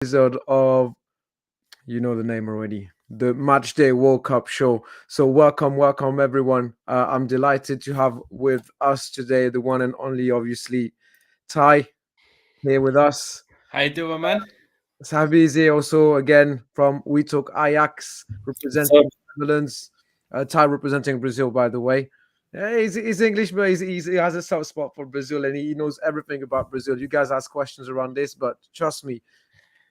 episode of, you know the name already, the Match Day World Cup show. So welcome everyone. I'm delighted to have with us today the one and only, obviously, Ty here with us. How you doing, man? Sabi is here also again from We Talk Ajax, So representing Netherlands. Ty representing Brazil, by the way. Yeah, he's English, but he has a soft spot for Brazil, and he knows everything about Brazil. You guys ask questions around this, but trust me,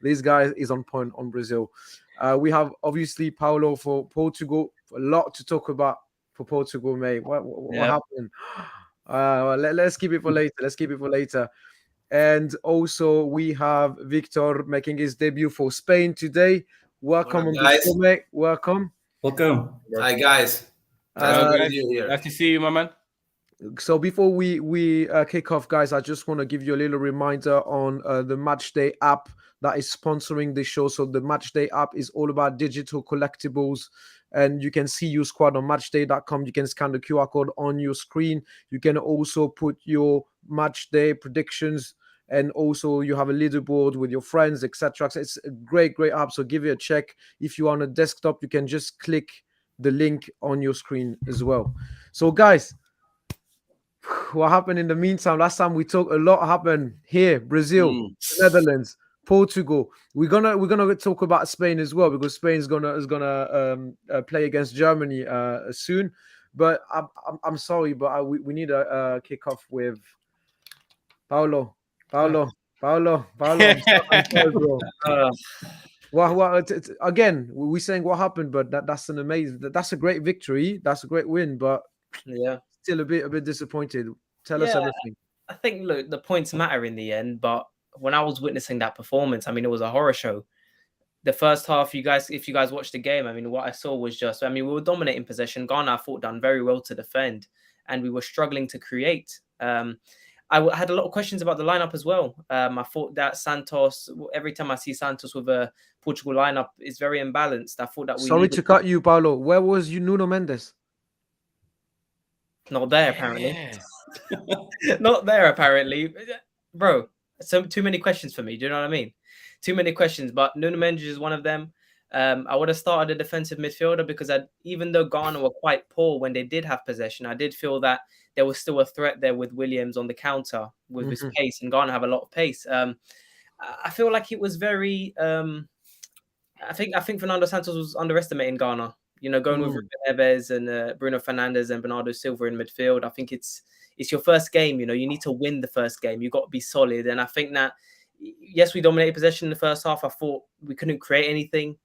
this guy is on point on Brazil. We have obviously Paulo for Portugal. A lot to talk about for Portugal, mate. What Yeah. happened? Let's keep it for later. Let's keep it for later. And also we have Victor making his debut for Spain today. Welcome on the show, guys, mate. Welcome. welcome. Hi guys, nice Uh, to Guys, meet you here. nice to see you, my man. So before we kick off, guys, I just want to give you a little reminder on the Matchday app that is sponsoring the show. So the Matchday app is all about digital collectibles, and you can see your squad on matchday.com. You can scan the QR code on your screen. You can also put your Matchday predictions, and also you have a leaderboard with your friends, etc. So it's a great app. So give it a check. If you're on a desktop, you can just click the link on your screen as well. So guys, what happened in the meantime? Last time we talked, a lot happened here: Brazil, Netherlands, Portugal. We're gonna talk about Spain as well, because Spain is gonna play against Germany soon. But I'm sorry, but we need a kick off with Paulo. Paulo. Paulo. Paulo. I'm sorry, bro. Uh, Again, we're saying what happened, but that's an amazing, that's a great victory. That's a great win, but Yeah. still a bit disappointed. Tell us Yeah. everything. I think, look, the points matter in the end, but when I was witnessing that performance, I mean, it was a horror show. The first half, if you guys watched the game, I mean, what I saw was just, I mean, we were dominating possession. Ghana, I thought, done very well to defend, and we were struggling to create. Had a lot of questions about the lineup as well. I thought that Santos, every time I see Santos with a Portugal lineup, is very imbalanced. I thought that Sorry to cut you, Paulo. Where was you, Nuno Mendes? not there apparently. Yeah. Not there apparently, bro. So too many questions for me. Do you know what I mean? Too many questions. But Nuno Mendes is one of them. I would have started a defensive midfielder because even though Ghana were quite poor when they did have possession, I did feel that there was still a threat there with Williams on the counter with his pace, and Ghana have a lot of pace. I feel like it was very. I think Fernando Santos was underestimating Ghana. You know, going with Ruben Neves and Bruno Fernandes and Bernardo Silva in midfield. I think it's your first game. You know, you need to win the first game. You've got to be solid. And I think that, yes, we dominated possession in the first half. I thought we couldn't create anything.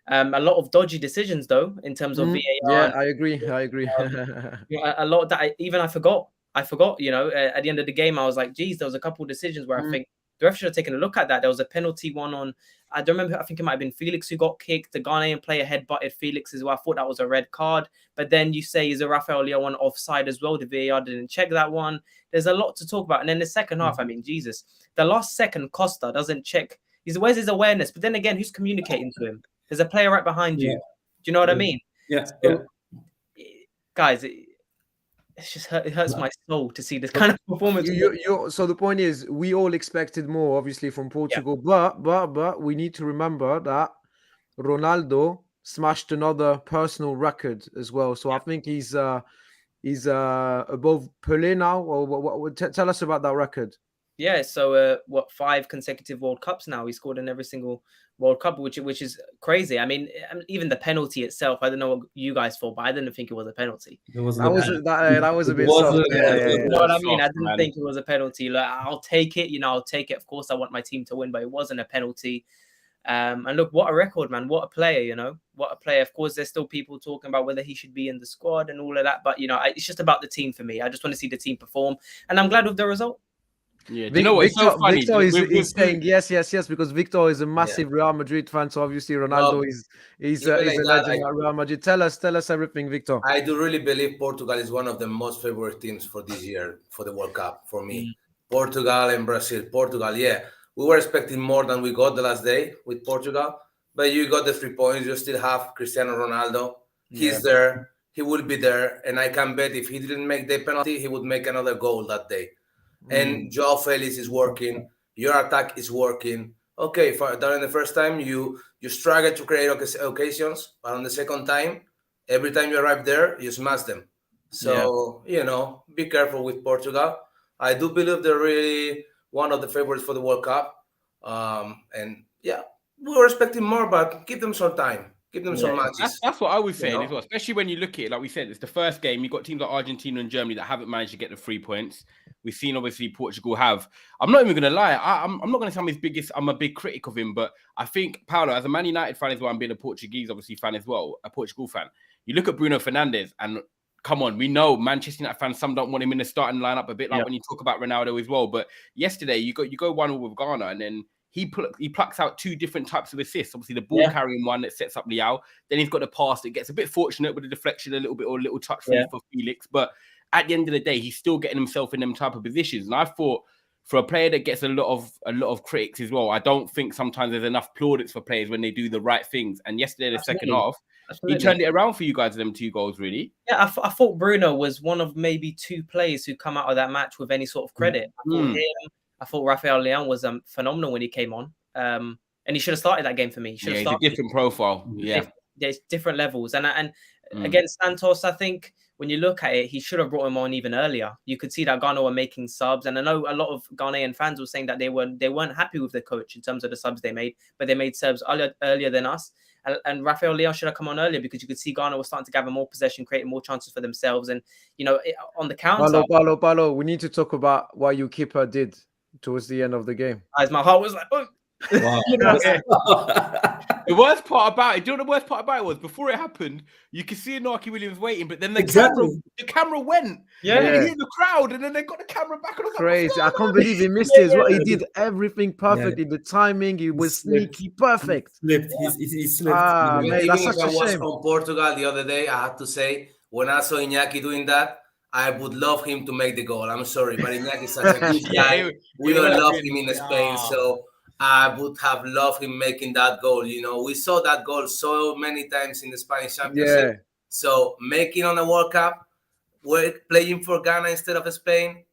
A lot of dodgy decisions, though, in terms of VAR. Yeah, I agree. A lot that I forgot. You know, at the end of the game, I was like, geez, there was a couple of decisions where I think the ref should have taken a look at that. There was a penalty one on, I don't remember, I think it might have been Felix who got kicked. The Ghanaian player headbutted Felix as well. I thought that was a red card. But then you say, is a Rafael Leão one offside as well? The VAR didn't check that one. There's a lot to talk about. And then the second half, I mean, Jesus, the last second, Costa doesn't check. Where's his awareness? But then again, who's communicating to him? There's a player right behind you. Do you know what I mean? yeah, So, guys, it hurts my soul to see this kind of performance. So the point is, we all expected more, obviously, from Portugal, but we need to remember that Ronaldo smashed another personal record as well. So I think he's above Pelé now. Or tell us about that record. Yeah, so 5 consecutive World Cups now? He scored in every single World Cup, which is crazy. I mean, even the penalty itself, I don't know what you guys thought, but I didn't think it was a penalty. that was That was a bit soft. You know what I mean? I didn't man. think it was a penalty. Like, I'll take it. You know, I'll take it. Of course, I want my team to win, but it wasn't a penalty. And look, what a record, man. What a player, you know. What a player. Of course, there's still people talking about whether he should be in the squad and all of that. But, you know, it's just about the team for me. I just want to see the team perform. And I'm glad with the result. Yeah, do you know what? It's Victor, so funny. Victor is saying yes, because Victor is a massive Real Madrid fan. So obviously Ronaldo is a legend at Real Madrid. Tell us everything, Victor. I do really believe Portugal is one of the most favorite teams for this year for the World Cup for me. Portugal and Brazil. Portugal, yeah. We were expecting more than we got the last day with Portugal, but you got the 3 points. You still have Cristiano Ronaldo. He's there. He will be there. And I can bet if he didn't make the penalty, he would make another goal that day. And Joao Felix is working. Your attack is working. okay, during the first time you struggle to create occasions, but on the second time, every time you arrive there, you smash them. So be careful with Portugal. I do believe they're really one of the favorites for the World Cup. And yeah, we were expecting more, but give them some time. Give them some matches. That's what I was saying as well. Especially when you look at it, like we said, it's the first game. You've got teams like Argentina and Germany that haven't managed to get the 3 points. We've seen obviously Portugal have. I'm not even going to lie. I'm not going to say I'm a big critic of him, but I think Paulo, as a Man United fan as well, I'm being a Portuguese obviously fan as well, a Portugal fan. You look at Bruno Fernandes and come on, we know Manchester United fans, some don't want him in the starting lineup, a bit like when you talk about Ronaldo as well. But yesterday you go 1-1 with Ghana, and then he plucks out 2 different types of assists. Obviously, the ball carrying one that sets up Leao. Then he's got the pass that gets a bit fortunate with the deflection a little bit, or a little touch for Felix. But at the end of the day, he's still getting himself in them type of positions. And I thought for a player that gets a lot of critics as well, I don't think sometimes there's enough plaudits for players when they do the right things. And yesterday, the second half, he turned it around for you guys, them 2 goals, really. Yeah, I thought Bruno was one of maybe 2 players who come out of that match with any sort of credit. I thought Rafael Leão was phenomenal when he came on. And he should have started that game for me. He's a different profile. There's different levels. And against Santos, I think when you look at it, he should have brought him on even earlier. You could see that Ghana were making subs. And I know a lot of Ghanaian fans were saying that they weren't happy with the coach in terms of the subs they made, but they made subs earlier than us. And Rafael Leão should have come on earlier, because you could see Ghana was starting to gather more possession, creating more chances for themselves. And, on the counter... Paulo, we need to talk about what your keeper did towards the end of the game. As my heart was like, oh. Wow. The worst part about it, do you know the worst part about it was? Before it happened, you could see Inaki Williams waiting, but then the camera went. Yeah. And he hit the crowd, and then they got the camera back. And Crazy. I can't believe he missed it as well. He did everything perfectly. The timing, he was sneaky, perfect. He slipped. Mate, that's such a shame. From Portugal the other day, I have to say, when I saw Iñaki doing that, I would love him to make the goal. I'm sorry, but Iñaki is such a good guy. We don't love him in Spain, so I would have loved him making that goal. We saw that goal so many times in the Spanish Championship. Yeah. So making on the World Cup, playing for Ghana instead of Spain,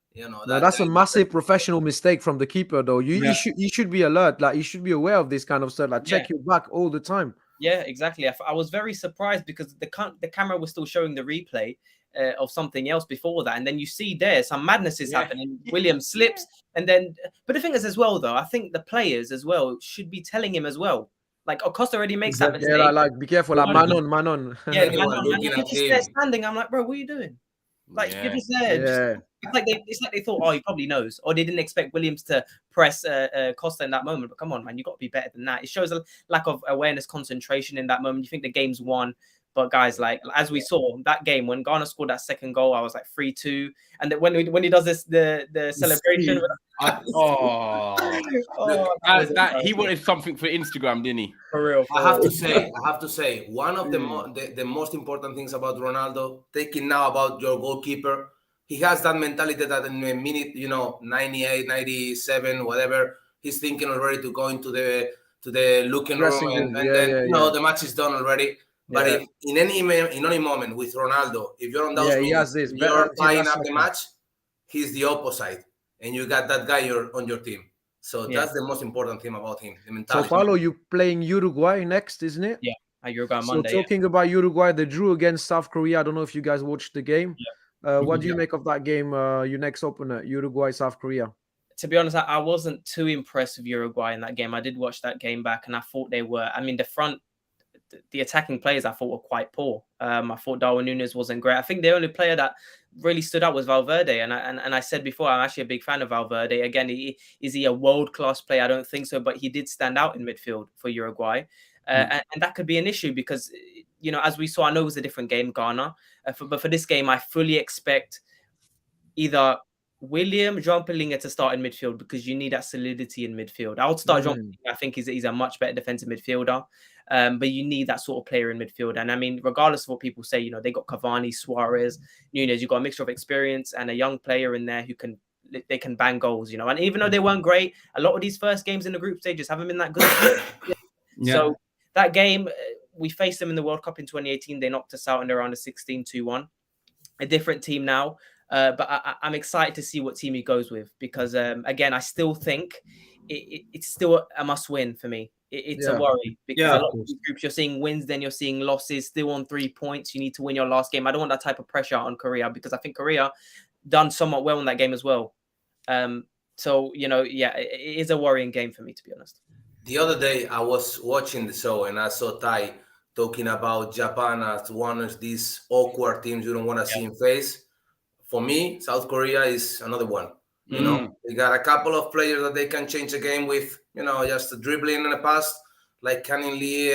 that's a massive professional mistake from the keeper, though. You should be alert. Like, you should be aware of this kind of stuff. Like, check your back all the time. Yeah, exactly. I was very surprised because the camera was still showing the replay of something else before that, and then you see there some madness is happening. Williams slips, and then but the thing is as well, though, I think the players as well should be telling him as well. Like, Acosta already makes that mistake. Yeah, like be careful, like Manon. Yeah, Manon. You're just there standing. I'm like, bro, what are you doing? Like, you're just there. It's like they thought, oh, he probably knows, or they didn't expect Williams to press Costa in that moment. But come on, man, you got to be better than that. It shows a lack of awareness, concentration in that moment. You think the game's won. But guys, like, as we saw that game, when Ghana scored that second goal, I was like 3-2. And then when he does this, the celebration. He wanted something for Instagram, didn't he? For real. I have to say, one of the most important things about Ronaldo, taking now about your goalkeeper, he has that mentality that in a minute, 98, 97, whatever, he's thinking already to go into the looking room, and then the match is done already. But if in any moment with Ronaldo, if you're on those minutes, you're tying up the match, he's the opposite, and you got that guy on your team. So that's the most important thing about him, the mentality. So, Paulo, you're playing Uruguay next, isn't it? Yeah, Uruguay Monday. So, talking about Uruguay, they drew against South Korea. I don't know if you guys watched the game. Yeah. What do you make of that game, your next opponent, Uruguay, South Korea? To be honest, I wasn't too impressed with Uruguay in that game. I did watch that game back, and I thought they were, the attacking players I thought were quite poor. I thought Darwin Núñez wasn't great. I think the only player that really stood out was Valverde. And I said before, I'm actually a big fan of Valverde. Again, is he a world-class player? I don't think so, but he did stand out in midfield for Uruguay. And that could be an issue because, as we saw, I know it was a different game, Ghana. But for this game, I fully expect either João Pelinha to start in midfield because you need that solidity in midfield. I would start João Pelinha. I think he's a much better defensive midfielder. But you need that sort of player in midfield. And I mean, regardless of what people say, they got Cavani, Suarez, Núñez, you've got a mixture of experience and a young player in there who can bang goals, And even though they weren't great, a lot of these first games in the group stages haven't been that good. So that game, we faced them in the World Cup in 2018. They knocked us out in around a 16-2-1. A different team now. But I'm excited to see what team he goes with because, again, I still think it's still a must win for me. It's a worry because a lot of these groups you're seeing wins, then you're seeing losses, still on 3 points. You need to win your last game. I don't want that type of pressure on Korea because I think Korea done somewhat well in that game as well. So, it is a worrying game for me, to be honest. The other day, I was watching the show and I saw Tai talking about Japan as one of these awkward teams you don't want to see in face. For me, South Korea is another one. You know, they got a couple of players that they can change the game with, just dribbling in the past, like Kanin Lee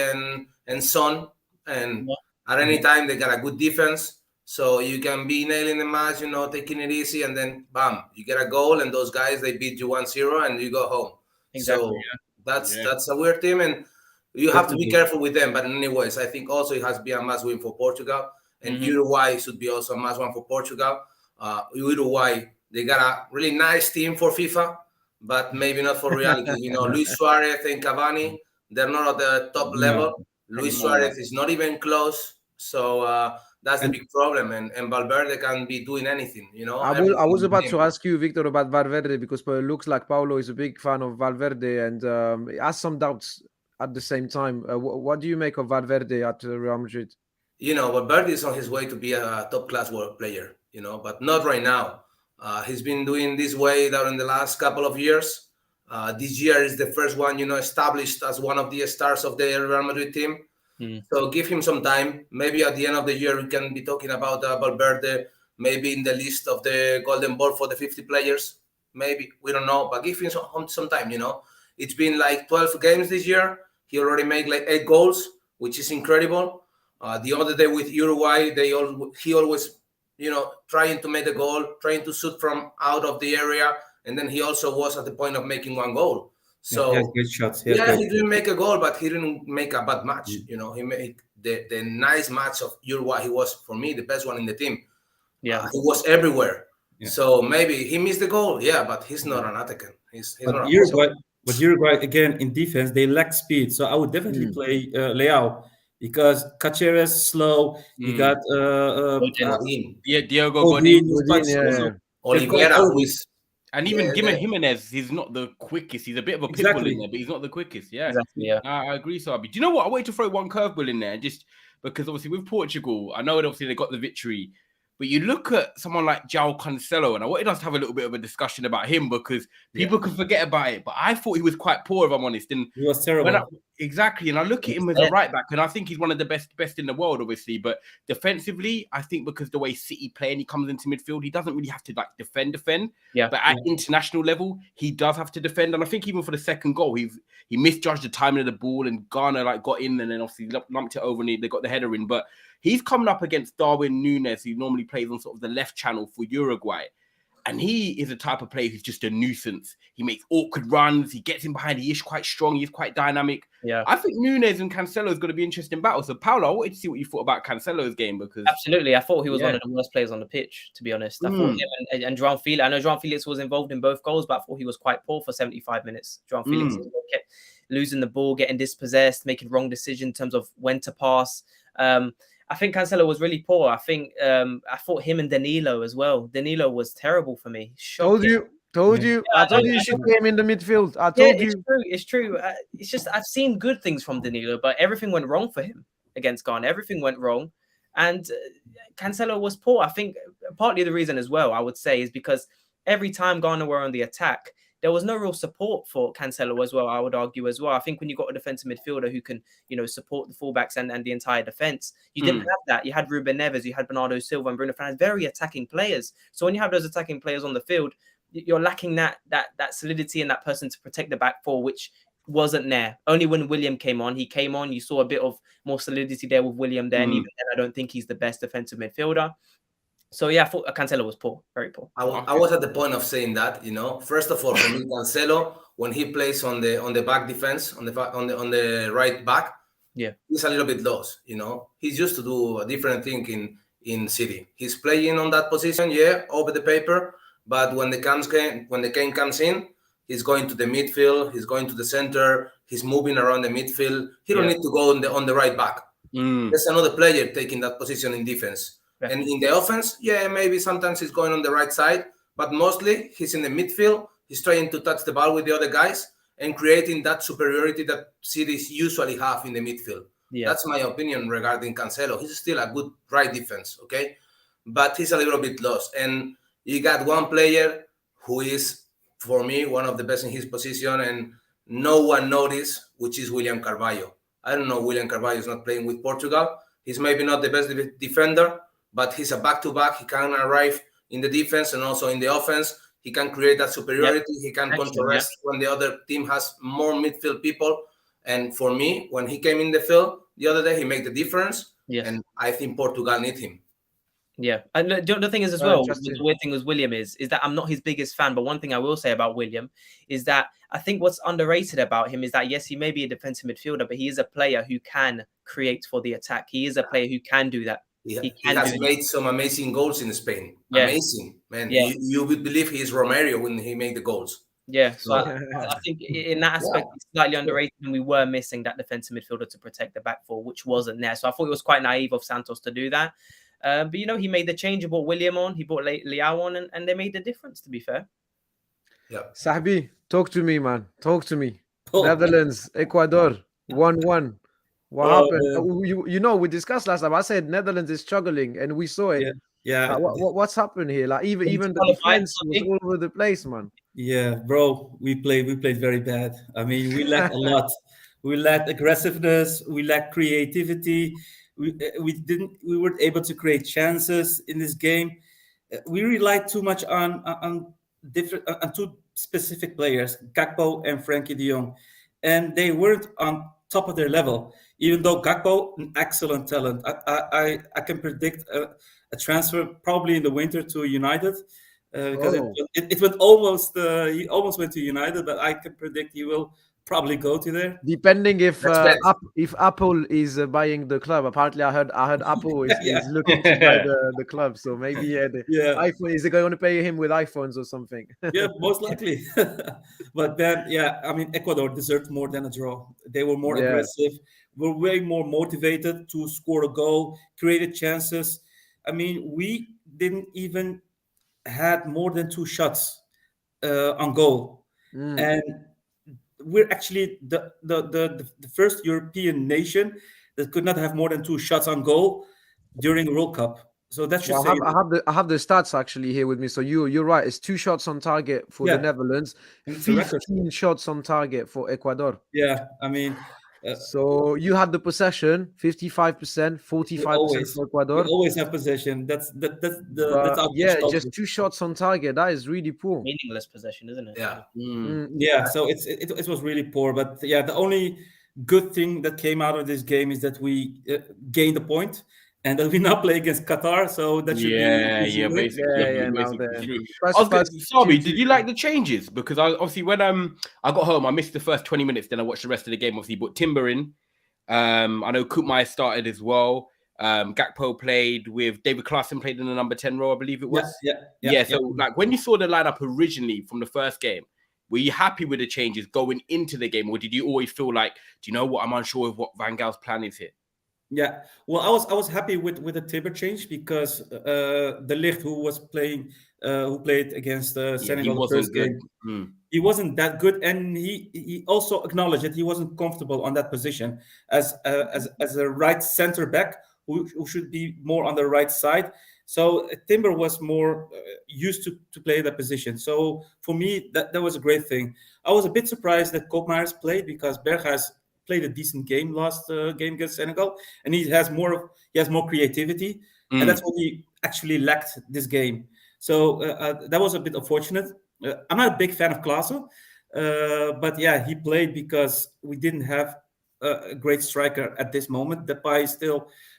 and Son. And at any time, they got a good defense. So you can be nailing the match, taking it easy, and then, bam, you get a goal, and those guys, they beat you 1-0, and you go home. Exactly. So that's a weird team, and you have to be careful with them. But anyways, I think also it has to be a must-win for Portugal, and Uruguay should be also a must-win for Portugal. Uruguay, they got a really nice team for FIFA, but maybe not for reality. Luis Suarez and Cavani, they're not at the top level. Luis Suarez is not even close. So that's the big problem. And Valverde can be doing anything, I was about to ask you, Victor, about Valverde, because it looks like Paulo is a big fan of Valverde and has some doubts at the same time. What do you make of Valverde at Real Madrid? Valverde is on his way to be a top-class world player, but not right now. He's been doing this way during the last couple of years. This year is the first one, established as one of the stars of the Real Madrid team. So give him some time. Maybe at the end of the year, we can be talking about Valverde, maybe in the list of the Golden Ball for the 50 players. Maybe, we don't know, but give him some time, It's been like 12 games this year. He already made like 8 goals, which is incredible. The other day with Uruguay, he always, trying to make a goal, trying to shoot from out of the area. And then he also was at the point of making 1 goal. So he has good shots. He didn't make a goal, but he didn't make a bad match. He made the nice match of Uruguay. He was, for me, the best one in the team. He was everywhere. So maybe he missed the goal. But he's not an attacker. He's not But Uruguay, again, in defense, they lack speed. So I would definitely play Leao because Caceres slow. You got Diogo Godin. Oliveira, who is... And even Jimenez, he's not the quickest. He's a bit of a pitbull in there, but he's not the quickest. I agree, Sabi. Do you know what? I wanted to throw one curveball in there, just because obviously with Portugal, I know that obviously they got the victory, but you look at someone like João Cancelo, and I wanted us to have a little bit of a discussion about him because people can forget about it. But I thought he was quite poor, if I'm honest. And he was terrible. Exactly. And I look at him as a right back, and I think he's one of the best in the world, obviously. But defensively, I think because the way City play and he comes into midfield, he doesn't really have to defend. But at international level, he does have to defend. And I think even for the second goal, he misjudged the timing of the ball, and Ghana got in, and then obviously lumped it over, and they got the header in. But he's coming up against Darwin Núñez, who normally plays on sort of the left channel for Uruguay. And he is a type of player who's just a nuisance. He makes awkward runs. He gets in behind. He is quite strong. He's quite dynamic. I think Núñez and Cancelo is going to be an interesting battle. So, Paulo, I wanted to see what you thought about Cancelo's game because... Absolutely. I thought he was one of the worst players on the pitch, to be honest. I thought him and João Felix... I know João Felix was involved in both goals, but I thought he was quite poor for 75 minutes. João Felix kept losing the ball, getting dispossessed, making wrong decisions in terms of when to pass. I think Cancelo was really poor. I thought him and Danilo as well. Danilo was terrible for me. Told you. I told you should play him in the midfield. I told you. It's true. It's just I've seen good things from Danilo, but everything went wrong for him against Ghana. Everything went wrong. And Cancelo was poor. I think partly the reason as well, I would say, is because every time Ghana were on the attack, there was no real support for Cancelo as well, I would argue as well. I think when you got a defensive midfielder who can, support the fullbacks and the entire defense, you didn't have that. You had Ruben Neves, you had Bernardo Silva and Bruno Fernandes, very attacking players. So when you have those attacking players on the field, you're lacking that solidity and that person to protect the back four, which wasn't there. Only when William came on, you saw a bit of more solidity there with William there. And even then, I don't think he's the best defensive midfielder. So I thought Cancelo was poor, very poor. I was at the point of saying that, first of all, for me, Cancelo, when he plays on the back defense, on the right back, he's a little bit lost. He's used to do a different thing in City. He's playing on that position, over the paper, but when the game comes in, he's going to the midfield, he's going to the center, he's moving around the midfield. He don't need to go on the right back. There's another player taking that position in defense. And in the offense, maybe sometimes he's going on the right side, but mostly he's in the midfield. He's trying to touch the ball with the other guys. and creating that superiority that cities usually have in the midfield. Yeah. That's my opinion regarding Cancelo. He's still a good right defense, okay? But he's a little bit lost. And you got one player who is, for me, one of the best in his position, and no one noticed, which is William Carvalho. I don't know, William Carvalho is not playing with Portugal. He's maybe not the best defender, but he's a back-to-back. He can arrive in the defense and also in the offense. He can create that superiority. Yep. He can contrast when the other team has more midfield people. And for me, when he came in the field the other day, he made the difference. Yes. And I think Portugal need him. Yeah. And the thing is as well, the weird thing with William is that I'm not his biggest fan. But one thing I will say about William is that I think what's underrated about him is that, yes, he may be a defensive midfielder, but he is a player who can create for the attack. He is a player who can do that. He has made some amazing goals in Spain. Yeah. Amazing, man. Yeah. You would believe he is Romario when he made the goals. Yeah, so I think in that aspect, it's slightly underrated, and we were missing that defensive midfielder to protect the back four, which wasn't there. So I thought it was quite naive of Santos to do that. But, you know, he made the change. He brought William on, he brought Leao on, and they made the difference, to be fair. Yeah. Sahbi, talk to me, man. Talk to me. Netherlands, Ecuador, 1-1. What happened? You know, we discussed last time. I said Netherlands is struggling, and we saw it. Yeah. What's happened here? Like even the defense was all over the place, man. Yeah, bro. We played very bad. I mean, we lacked a lot. We lacked aggressiveness. We lacked creativity. We weren't able to create chances in this game. We relied too much on two specific players, Gakpo and Frankie de Jong, and they weren't on top of their level. Even though Gakpo, an excellent talent, I can predict a transfer probably in the winter to United because it went almost. He almost went to United, but I can predict he will probably go to there. Depending if Apple is buying the club. Apparently, I heard Apple is looking to buy the club. So maybe iPhone, is it going to pay him with iPhones or something? Yeah, most likely. But then, I mean, Ecuador deserved more than a draw. They were more aggressive, were way more motivated to score a goal, created chances. I mean, we didn't even had more than 2 shots on goal, and we're actually the first European nation that could not have more than 2 shots on goal during the World Cup. So that should say I have the stats actually here with me. So you're right. It's 2 shots on target for the Netherlands, 15 shots on target for Ecuador. Yeah, I mean. So you had the possession, 55%, 45% for Ecuador. We always have possession. That's just 2 shots on target. That is really poor. Meaningless possession, isn't it? Yeah. Yeah. So it was really poor. But the only good thing that came out of this game is that we gained a point, and that we now play against Qatar. So that should be basically. Sorry, did you like the changes? Because obviously when I got home, I missed the first 20 minutes. Then I watched the rest of the game. Obviously, but Timber in. I know Koopmeijer started as well. Gakpo played with David Klaassen, played in the number 10 role, I believe it was. So like when you saw the lineup originally from the first game, were you happy with the changes going into the game, or did you always feel like, do you know what, I'm unsure of what Van Gaal's plan is here? Yeah, well, I was happy with the Timber change because De Ligt, who played against Senegal the first game, he wasn't that good, and he also acknowledged that he wasn't comfortable on that position as a right center back who should be more on the right side. So Timber was more used to play that position. So for me, that was a great thing. I was a bit surprised that Koopmeijer played because Berghuis played a decent game last game against Senegal, and he has more creativity, and that's what he actually lacked this game. So that was a bit unfortunate. I'm not a big fan of Klaassen, but he played because we didn't have a great striker at this moment. Depay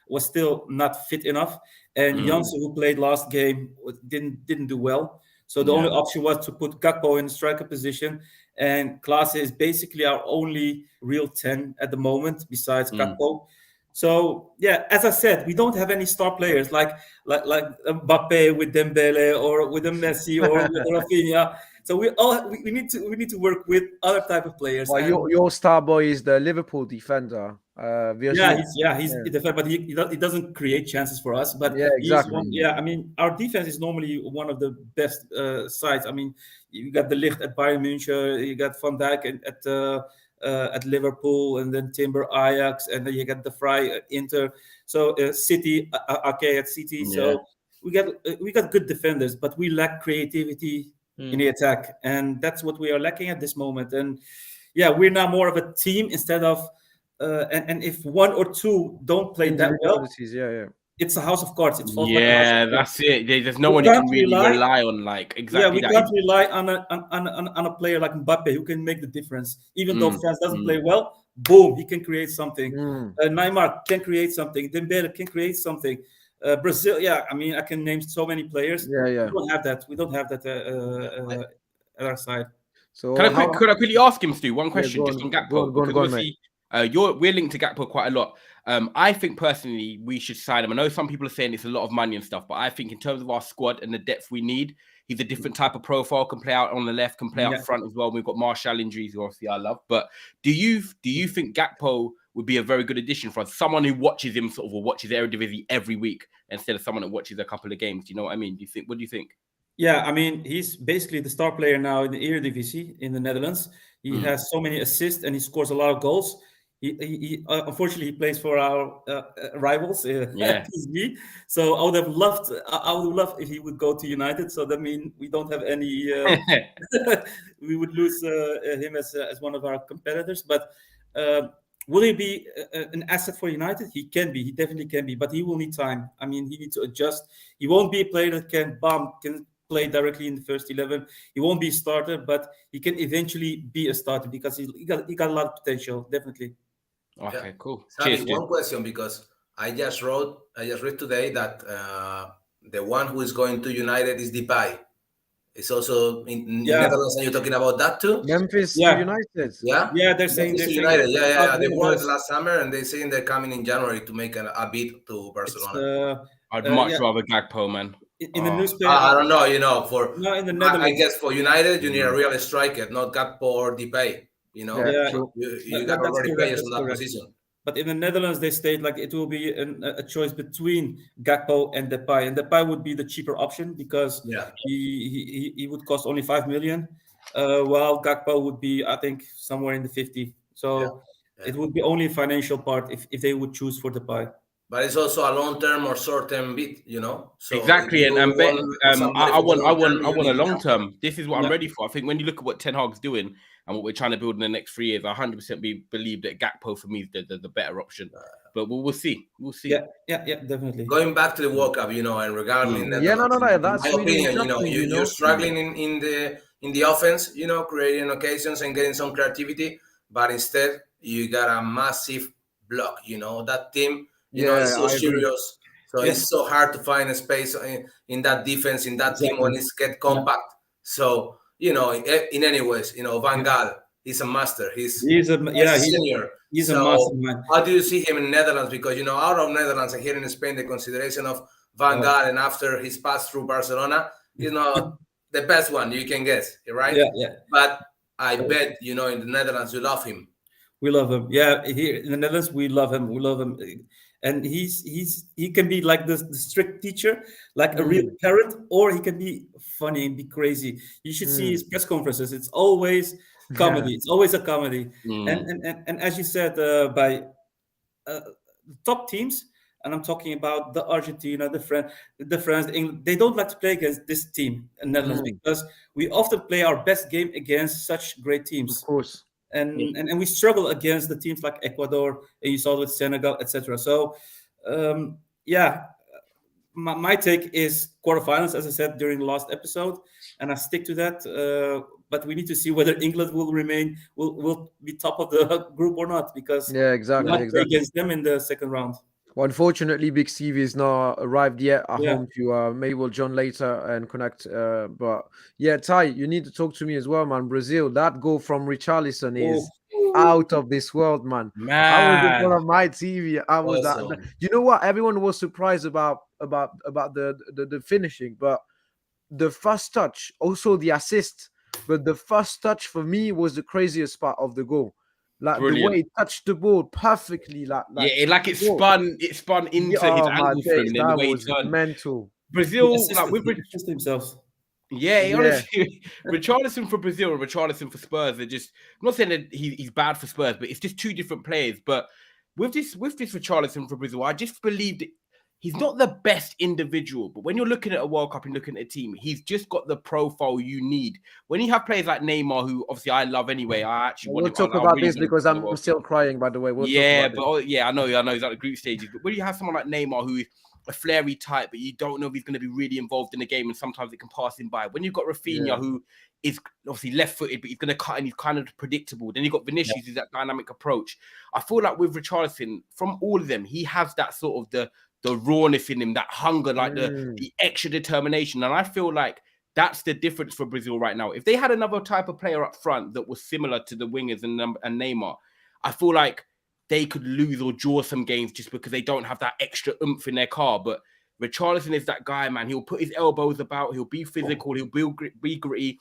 was still not fit enough, and Janssen, who played last game, didn't do well. So the only option was to put Gakpo in the striker position, and Klaassen is basically our only real 10 at the moment besides Gakpo. So as I said, we don't have any star players like Mbappe with Dembele or with Messi or with Rafinha. So we need to work with other type of players. Well, your star boy is the Liverpool defender. He's defensive, but he doesn't create chances for us. But yeah, exactly. I mean, our defense is normally one of the best sides. I mean, you got De Ligt at Bayern München, you got Van Dijk at Liverpool, and then Timber Ajax, and then you got De Vrij at Inter. So City, Ake at City. Yeah. So we got good defenders, but we lack creativity in the attack, and that's what we are lacking at this moment. And yeah, we're now more of a team instead of. And if one or two don't play that well, it's a house of cards. It falls like a house of cards. That's it. There's no one you can really rely on. Like exactly. Yeah, we can't rely on a player like Mbappe who can make the difference. Even though France doesn't play well, boom, he can create something. Neymar can create something. Dembele can create something. Brazil, I mean, I can name so many players. Yeah. We don't have that. We don't have that at our side. So could I quickly ask him, Stu, one question just on Gakpo? Because obviously, we're linked to Gakpo quite a lot. I think personally we should sign him. I know some people are saying it's a lot of money and stuff, but I think in terms of our squad and the depth we need, he's a different type of profile. Can play out on the left, can play up front as well. We've got Martial injuries, who obviously I love. But do you think Gakpo would be a very good addition for us? Someone who watches him sort of or watches Eredivisie every week instead of someone that watches a couple of games. Do you know what I mean? What do you think? Yeah, I mean, he's basically the star player now in the Eredivisie in the Netherlands. He has so many assists and he scores a lot of goals. He unfortunately he plays for our rivals PSV. So I would have loved if he would go to United. So that means we don't have any. We would lose him as one of our competitors. But will he be an asset for United? He can be. He definitely can be. But he will need time. I mean, he needs to adjust. He won't be a player that can play directly in the first 11. He won't be a starter, but he can eventually be a starter because he got a lot of potential. Definitely. Okay, cool. Cheers, one question, because I just read today that the one who is going to United is Depay. It's also in Netherlands. Are you talking about that too? Memphis United. Yeah, they're saying United. Yeah. They won last summer, and they're saying they're coming in January to make a bid to Barcelona. I'd much rather Gakpo, man. In the newspaper, I don't know. In the Netherlands, I guess for United, you need a real striker, not Gakpo or Depay. You got already players in that position. But in the Netherlands, they state like it will be a choice between Gakpo and Depay, and Depay would be the cheaper option because he would cost only 5 million, while Gakpo would be, I think, somewhere in the 50. So it would be only a financial part if they would choose for Depay. But it's also a long-term or short-term bid, So exactly, and I want a long-term. This is what I'm ready for. I think when you look at what Ten Hag's doing and what we're trying to build in the next 3 years, I 100% believe that Gakpo for me is the better option. But we'll see. We'll see. Yeah, definitely. Going back to the World Cup, and regarding no. That's my opinion. You're struggling in the offense, creating occasions and getting some creativity, but instead you got a massive block. That team. It's so serious. So it's so hard to find a space in that defense, in that team when it's get compact. So, in any ways, Van Gaal, he's a master. He's a senior. He's a master, man. How do you see him in Netherlands? Because, out of Netherlands and here in Spain, the consideration of Van Gaal and after his pass through Barcelona, the best one you can guess, right? Yeah. But I bet, in the Netherlands, you love him. We love him. Yeah, here in the Netherlands, we love him. We love him. And he can be like the strict teacher, like a real parent, or he can be funny and be crazy. You should see his press conferences. It's always comedy. It's always a comedy. And as you said, by top teams, and I'm talking about the Argentina, the France, the England, they don't like to play against this team in Netherlands because we often play our best game against such great teams. Of course. And we struggle against the teams like Ecuador, and you saw it with Senegal, etc. So, my take is quarterfinals, as I said during the last episode, and I stick to that. But we need to see whether England will be top of the group or not, because exactly against them in the second round. Well, unfortunately, Big Stevie is not arrived yet. I hope to maybe we'll join later and connect. But yeah, Ty, you need to talk to me as well, man. Brazil, that goal from Richarlison is out of this world, man. I was in front of my TV. I was awesome. You know what? Everyone was surprised about the finishing, but the first touch, also the assist, but the first touch for me was the craziest part of the goal. Like Brilliant. the way he touched the ball perfectly, it spun into his ankle for him. That was mental. Brazil, he assisted himself. Yeah, honestly, Richarlison for Brazil and Richarlison for Spurs are just. I'm not saying that he's bad for Spurs, but it's just two different players. But with this Richarlison for Brazil, I just believe that he's not the best individual. But when you're looking at a World Cup and looking at a team, he's just got the profile you need. When you have players like Neymar, who obviously I love anyway, we'll talk about this because I'm still crying. By the way, I know he's at the group stages. But when you have someone like Neymar who a flary type, but you don't know if he's going to be really involved in the game, and sometimes it can pass him by. When you've got Rafinha, who is obviously left-footed, but he's going to cut and he's kind of predictable. Then you've got Vinicius, who's that dynamic approach. I feel like with Richarlison, from all of them, he has that sort of the rawness in him, that hunger, like the extra determination. And I feel like that's the difference for Brazil right now. If they had another type of player up front that was similar to the wingers and Neymar, I feel like they could lose or draw some games just because they don't have that extra oomph in their car. But Richarlison is that guy, man. He'll put his elbows about. He'll be physical. He'll be gritty.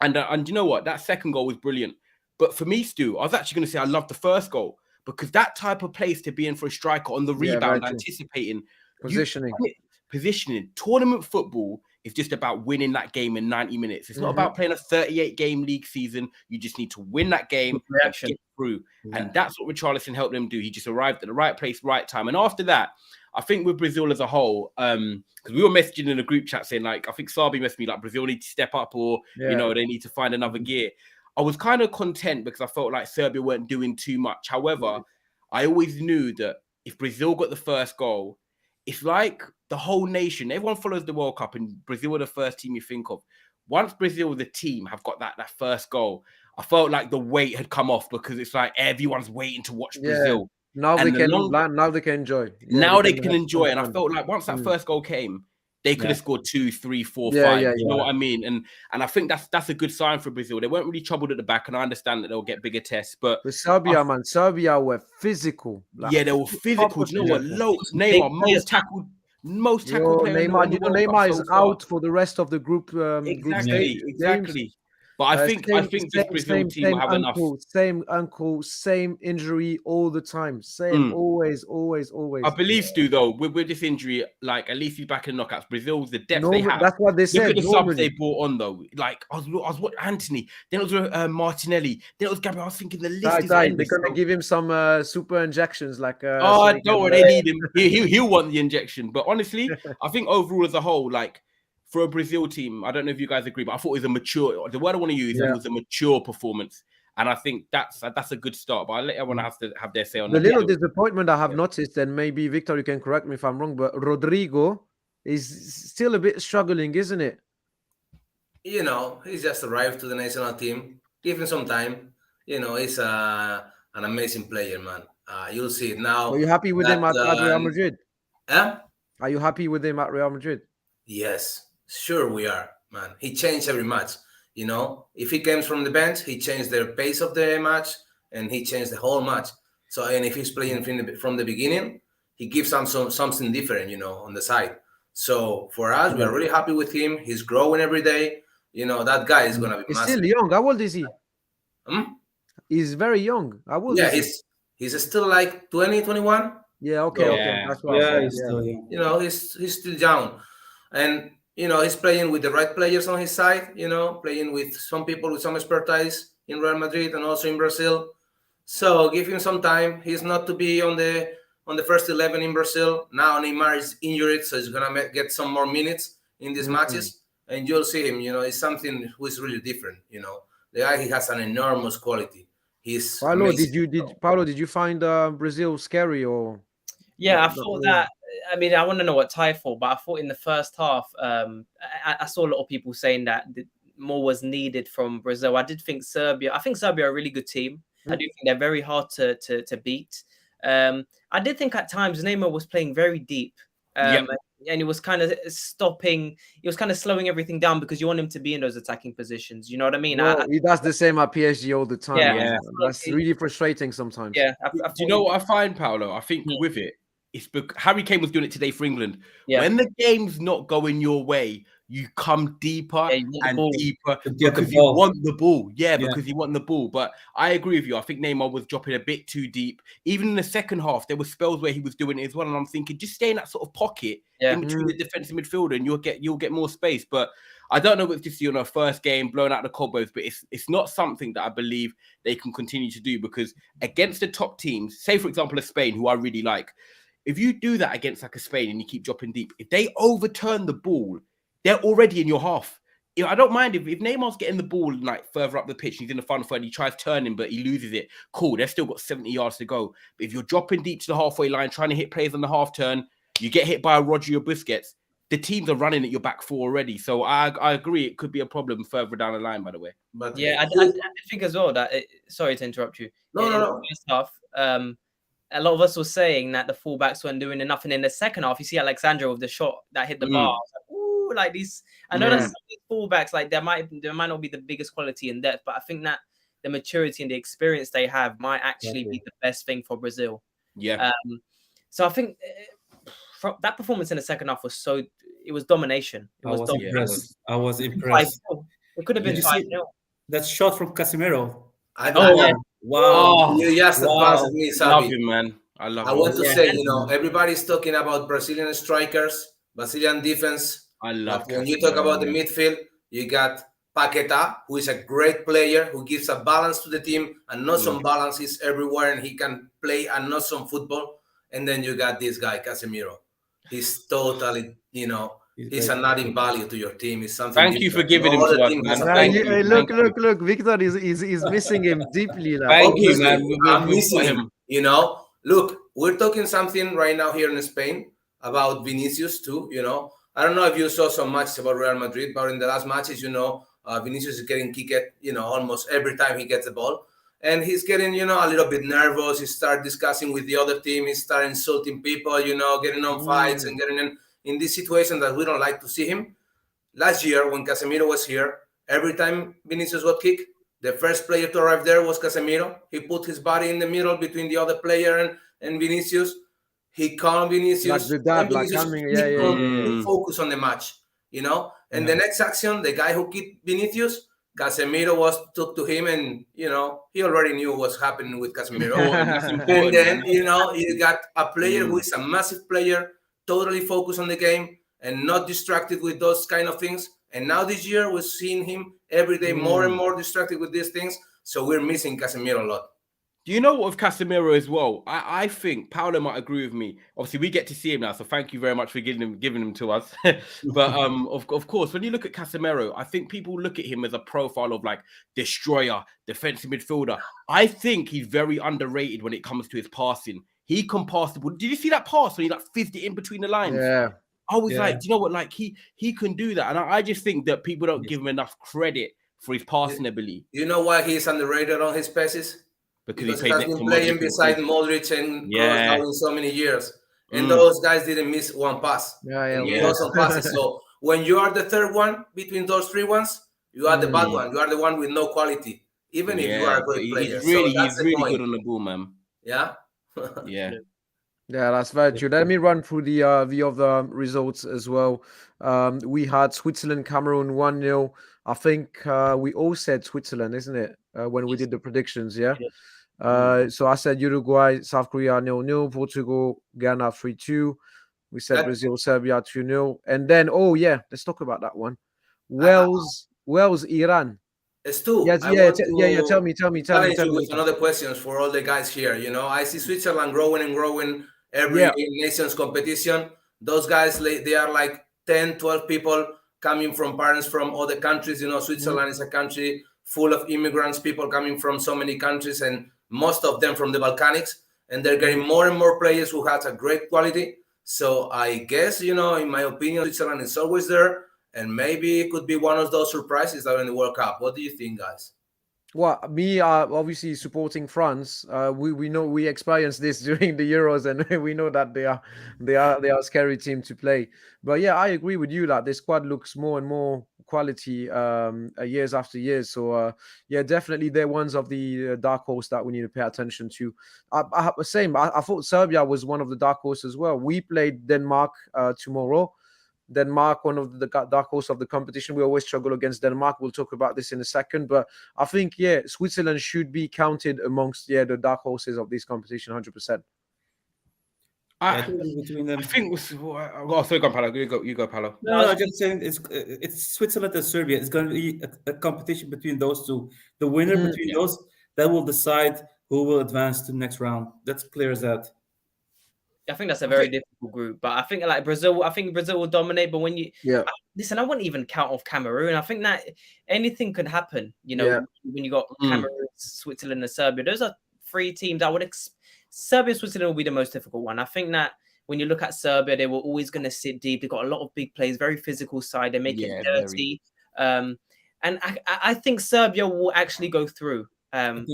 And you know what? That second goal was brilliant. But for me, Stu, I was actually going to say I love the first goal because that type of place to be in for a striker on the rebound, anticipating. Positioning. Tournament football is just about winning that game in 90 minutes. It's not about playing a 38-game league season. You just need to win that game and get through. Yeah. And that's what Richarlison helped them do. He just arrived at the right place, right time. And after that, I think with Brazil as a whole, because we were messaging in a group chat saying, like, I think Sabi messaged me, like, Brazil need to step up or, you know, they need to find another gear. I was kind of content because I felt like Serbia weren't doing too much. However, I always knew that if Brazil got the first goal, it's like the whole nation, everyone follows the World Cup, and Brazil are the first team you think of. Once Brazil, the team, have got that first goal, I felt like the weight had come off because it's like everyone's waiting to watch Brazil. Now they can enjoy. Now they can enjoy. And I felt like once that first goal came, they could have scored 2, 3, 4, 5. You know what I mean? And I think that's a good sign for Brazil. They weren't really troubled at the back, and I understand that they'll get bigger tests. But Serbia, Serbia were physical. They were physical. You know what? Neymar, most tackled player. Neymar is out for the rest of the group. Exactly. But I think this Brazil team will have enough. Same ankle, same injury all the time. Same, always. I believe, Stu, though, with this injury, like, at least he's back in knockouts. Brazil's the depth they have. That's what they said. Look at the subs they brought on, though. Like, I was watching Anthony, then it was Martinelli, then it was Gabriel. I was thinking the list is endless. They're going to give him some super injections. Like, don't worry, they need him. He'll want the injection. But honestly, I think overall as a whole, like, for a Brazil team, I don't know if you guys agree, but I thought it was a mature. The word I want to use it was a mature performance, and I think that's a good start. But I let everyone have their say on the little disappointment I have noticed, and maybe Victor, you can correct me if I'm wrong, but Rodrigo is still a bit struggling, isn't it? You know, he's just arrived to the national team. Give him some time. You know, he's an amazing player, man. You'll see it now. Are you happy with him at Real Madrid? Are you happy with him at Real Madrid? Yes. Sure we are, man. He changed every match. You know, if he comes from the bench, he changed the pace of the match and he changed the whole match. So, and if he's playing from the beginning, he gives something different, you know, on the side. So for us, we are really happy with him. He's growing every day. You know, that guy is going to be He's massive. Still young. How old is he? He's very young. How old is he? He's still like 20, 21. Yeah, okay. That's what he's still young. You know, he's still young. And you know, he's playing with the right players on his side, you know, playing with some people with some expertise in Real Madrid and also in Brazil. So give him some time. He's not to be on the first 11 in Brazil. Now Neymar is injured, so he's going to get some more minutes in these matches. And you'll see him, you know, he's something who is really different, you know. The guy, he has an enormous quality. He's Paulo, did you find Brazil scary or? Yeah, I thought that. I mean, I want to know what Ty thought, but I thought in the first half, I saw a lot of people saying that more was needed from Brazil. I think Serbia are a really good team. I do think they're very hard to beat. I did think at times Neymar was playing very deep. And he was kind of slowing everything down because you want him to be in those attacking positions. You know what I mean? He does the same at PSG all the time. Yeah. That's really frustrating sometimes. Yeah. Do you know what I find, Paulo? I think with it, Harry Kane was doing it today for England. Yeah. When the game's not going your way, you come deeper and deeper because you want the ball. Yeah, because you want the ball. But I agree with you. I think Neymar was dropping a bit too deep. Even in the second half, there were spells where he was doing it as well. And I'm thinking, just stay in that sort of pocket in between the defensive midfielder, and you'll get more space. But I don't know if it's just first game blowing out the cobwebs, but it's not something that I believe they can continue to do, because against the top teams, say for example a Spain, who I really like, if you do that against like a Spain and you keep dropping deep, if they overturn the ball, they're already in your half. I don't mind if Neymar's getting the ball like further up the pitch, he's in the final third, he tries turning, but he loses it. Cool, they've still got 70 yards to go. But if you're dropping deep to the halfway line, trying to hit players on the half turn, you get hit by a Rodri or Busquets, the teams are running at your back four already. So I agree, it could be a problem further down the line, by the way. But yeah, I think as well that sorry to interrupt you. No. First half, a lot of us were saying that the fullbacks weren't doing enough, and in the second half, you see Alexandro with the shot that hit the bar. I was like, ooh, like these. I know that some of these fullbacks, like there might not be the biggest quality in depth, but I think that the maturity and the experience they have might actually be the best thing for Brazil. Yeah. So I think that performance in the second half was domination. I was impressed. It could have been 5-0. That shot from Casemiro. Wow. You just advanced me, Sabi. I love him, man. I want to say, everybody's talking about Brazilian strikers, Brazilian defense. I love when you talk about the midfield, you got Paquetá, who is a great player, who gives a balance to the team, and not some balance. He's everywhere, and he can play and not some football. And then you got this guy, Casemiro. He's totally, he's an adding value to your team. It's something. Thank you for giving him to us, man. Look, Victor is missing him deeply now. Thank you, man. I'm missing him. Look, we're talking something right now here in Spain about Vinicius too. I don't know if you saw some matches about Real Madrid, but in the last matches, Vinicius is getting kicked, almost every time he gets the ball. And he's getting, a little bit nervous. He starts discussing with the other team. He starts insulting people, getting on fights and getting in this situation that we don't like to see him. Last year, when Casemiro was here, every time Vinicius got kicked, the first player to arrive there was Casemiro. He put his body in the middle between the other player and Vinicius. He calmed Vinicius. Focus on the match, And the next action, the guy who kicked Vinicius, Casemiro took to him, and he already knew what was happening with Casemiro. And then you got a player who is a massive player, totally focused on the game and not distracted with those kind of things. And now this year we're seeing him every day more and more distracted with these things. So we're missing Casemiro a lot. Do you know what with Casemiro as well? I think Paolo might agree with me. Obviously, we get to see him now, so thank you very much for giving him to us. But of course, when you look at Casemiro, I think people look at him as a profile of like destroyer, defensive midfielder. I think he's very underrated when it comes to his passing. He can pass the ball. Did you see that pass when he like fizzed it in between the lines? Yeah. I was like, do you know what? Like he can do that, and I just think that people don't give him enough credit for his passing ability. You know why he's underrated on his passes? Because he has been playing beside Modric and Kroos in so many years. And those guys didn't miss one pass. Some passes. So when you are the third one between those three ones, you are the bad one. You are the one with no quality, even if you are a great player. He's really good on the ball, man. Yeah? Yeah, that's very true. Let me run through the other results as well. We had Switzerland, Cameroon 1-0. I think we all said Switzerland, isn't it? When we did the predictions, yeah? So I said Uruguay, South Korea 0-0, Portugal, Ghana 3-2. We said Brazil, Serbia 2-0. And then, let's talk about that one. Wales, Iran. It's two. Tell me. With another questions for all the guys here. I see Switzerland growing and growing every nation's competition. Those guys, they are like 10, 12 people coming from parents from other countries. Switzerland is a country full of immigrants, people coming from so many countries, and most of them from the Balkanics. And they're getting more and more players who have a great quality. So I guess, in my opinion, Switzerland is always there. And maybe it could be one of those surprises that are in the World Cup. What do you think, guys? Well, me obviously supporting France. We know we experienced this during the Euros, and we know that they are a scary team to play. But yeah, I agree with you that the squad looks more and more quality years after years. So yeah, definitely they're ones of the dark horse that we need to pay attention to. I thought Serbia was one of the dark horses as well. We played Denmark tomorrow. Denmark, one of the dark horse of the competition. We always struggle against Denmark. We'll talk about this in a second. But I think, yeah, Switzerland should be counted amongst, the dark horses of this competition, 100%. I think. Sorry, go, Paolo. You go, Paolo. No, I'm just saying it's Switzerland and Serbia. It's going to be a competition between those two. The winner between those that will decide who will advance to the next round. That's clear as that. I think that's a very difficult group, but I think like Brazil. I think Brazil will dominate. But when you listen, I wouldn't even count off Cameroon. I think that anything could happen. You know, when you got Cameroon, Switzerland, and Serbia, those are three teams I would. Serbia, Switzerland will be the most difficult one. I think that when you look at Serbia, they were always going to sit deep. They've got a lot of big players, very physical side. They make it dirty. And I think Serbia will actually go through. I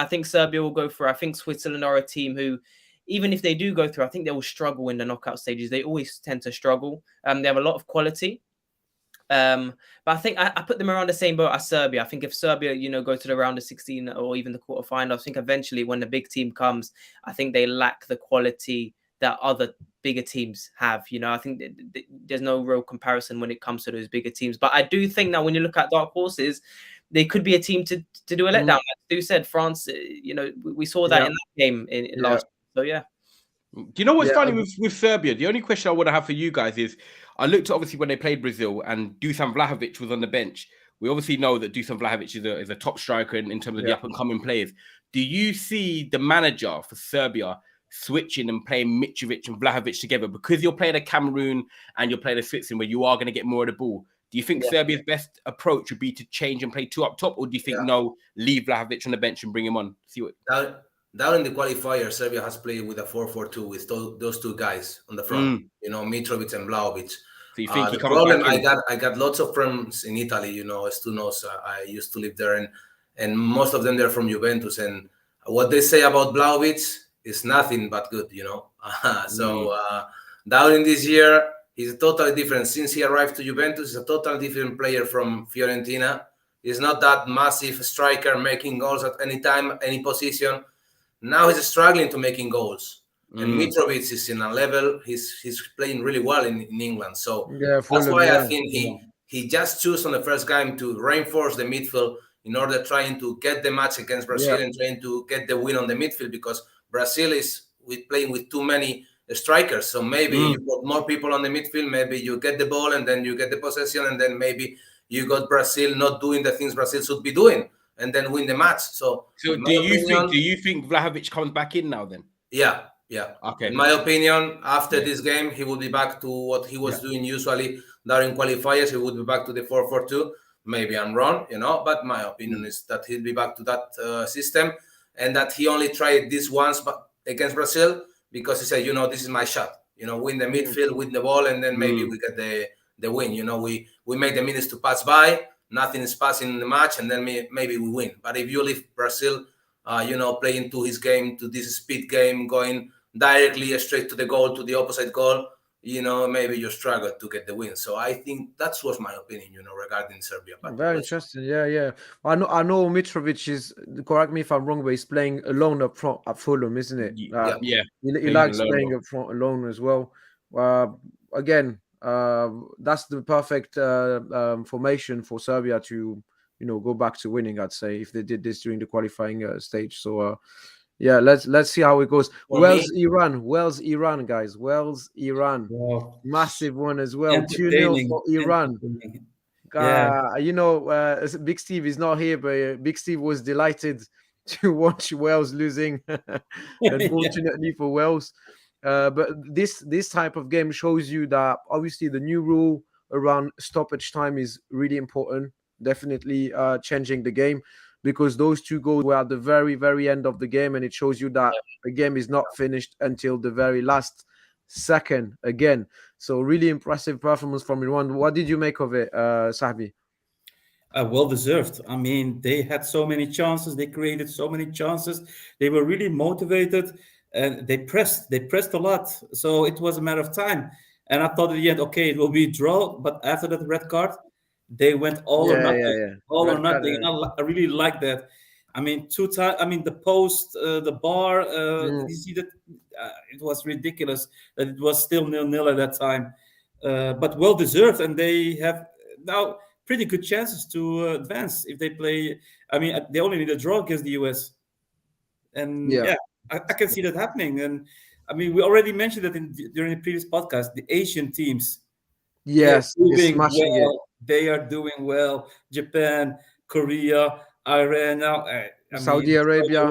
think Serbia will go through. I think Switzerland are a team who, even if they do go through, I think they will struggle in the knockout stages. They always tend to struggle. They have a lot of quality. But I think I put them around the same boat as Serbia. I think if Serbia, go to the round of 16 or even the quarterfinal, I think eventually when the big team comes, I think they lack the quality that other bigger teams have. I think there's no real comparison when it comes to those bigger teams. But I do think that when you look at dark horses, they could be a team to do a letdown. Like Stu said, France, we saw that in that game in last year. So, yeah. Do you know what's funny with Serbia? The only question I want to have for you guys is, I looked at obviously when they played Brazil and Dusan Vlahovic was on the bench. We obviously know that Dusan Vlahovic is a top striker in terms of the up-and-coming players. Do you see the manager for Serbia switching and playing Mitrovic and Vlahovic together? Because you're playing a Cameroon and you're playing a Switzerland where you are going to get more of the ball. Do you think Serbia's best approach would be to change and play two up top? Or do you think, no, leave Vlahovic on the bench and bring him on? See what... Down in the qualifier, Serbia has played with a 4-4-2 with those two guys on the front. Mitrovic and Vlahovic. So you think the problem, I got lots of friends in Italy. Stu knows I used to live there, and most of them they're from Juventus. And what they say about Vlahovic is nothing but good. So down in this year, he's totally different. Since he arrived to Juventus, he's a totally different player from Fiorentina. He's not that massive striker making goals at any time, any position. Now he's struggling to making goals. And Mitrovic is in a level, he's playing really well in England. So that's why I think he just chose on the first game to reinforce the midfield in order trying to get the match against Brazil and trying to get the win on the midfield, because Brazil is playing with too many strikers. So maybe you got more people on the midfield, maybe you get the ball and then you get the possession, and then maybe you got Brazil not doing the things Brazil should be doing, and then win the match. So do you think Vlahovic comes back in now then? Yeah. Okay. In my opinion, after this game, he will be back to what he was doing usually during qualifiers. He would be back to the 4-4-2. Maybe I'm wrong, but my opinion is that he'll be back to that system, and that he only tried this once against Brazil because he said, this is my shot. Win the midfield, win the ball, and then maybe we get the win. We make the minutes to pass by. Nothing is passing in the match, and then maybe we win. But if you leave Brazil, playing to his game, to this speed game, going directly straight to the goal, to the opposite goal, maybe you struggle to get the win. So I think that was my opinion, regarding Serbia. But very interesting. Yeah. I know Mitrovic is, correct me if I'm wrong, but he's playing alone up front at Fulham, isn't it? He likes playing up front alone as well. Again, that's the perfect formation for Serbia to go back to winning, I'd say, if they did this during the qualifying stage. So let's see how it goes. Wales Iran, guys. Wales Iran. Wow. Massive one as well. 2-0 for Iran. Big Steve is not here, but Big Steve was delighted to watch Wales losing, unfortunately for Wales. But this type of game shows you that obviously the new rule around stoppage time is really important. Definitely changing the game, because those two goals were at the very, very end of the game, and it shows you that the game is not finished until the very last second again. So really impressive performance from Iran. What did you make of it, Sahbi? Well deserved. I mean, they had so many chances. They created so many chances. They were really motivated, and they pressed. They pressed a lot. So it was a matter of time. And I thought at the end, okay, it will be a draw. But after that red card, they went all or nothing. All Red or card, nothing. I really like that. I mean, 2 times. I mean, the post, the bar. Did you see that? It was ridiculous that it was still 0-0 at that time. But well deserved, and they have now pretty good chances to advance if they play. I mean, they only need a draw against the US, and I can see that happening. And I mean, we already mentioned that during the previous podcast, the Asian teams, yes, doing well. They are doing well. Japan, Korea, Iran, now Saudi Arabia.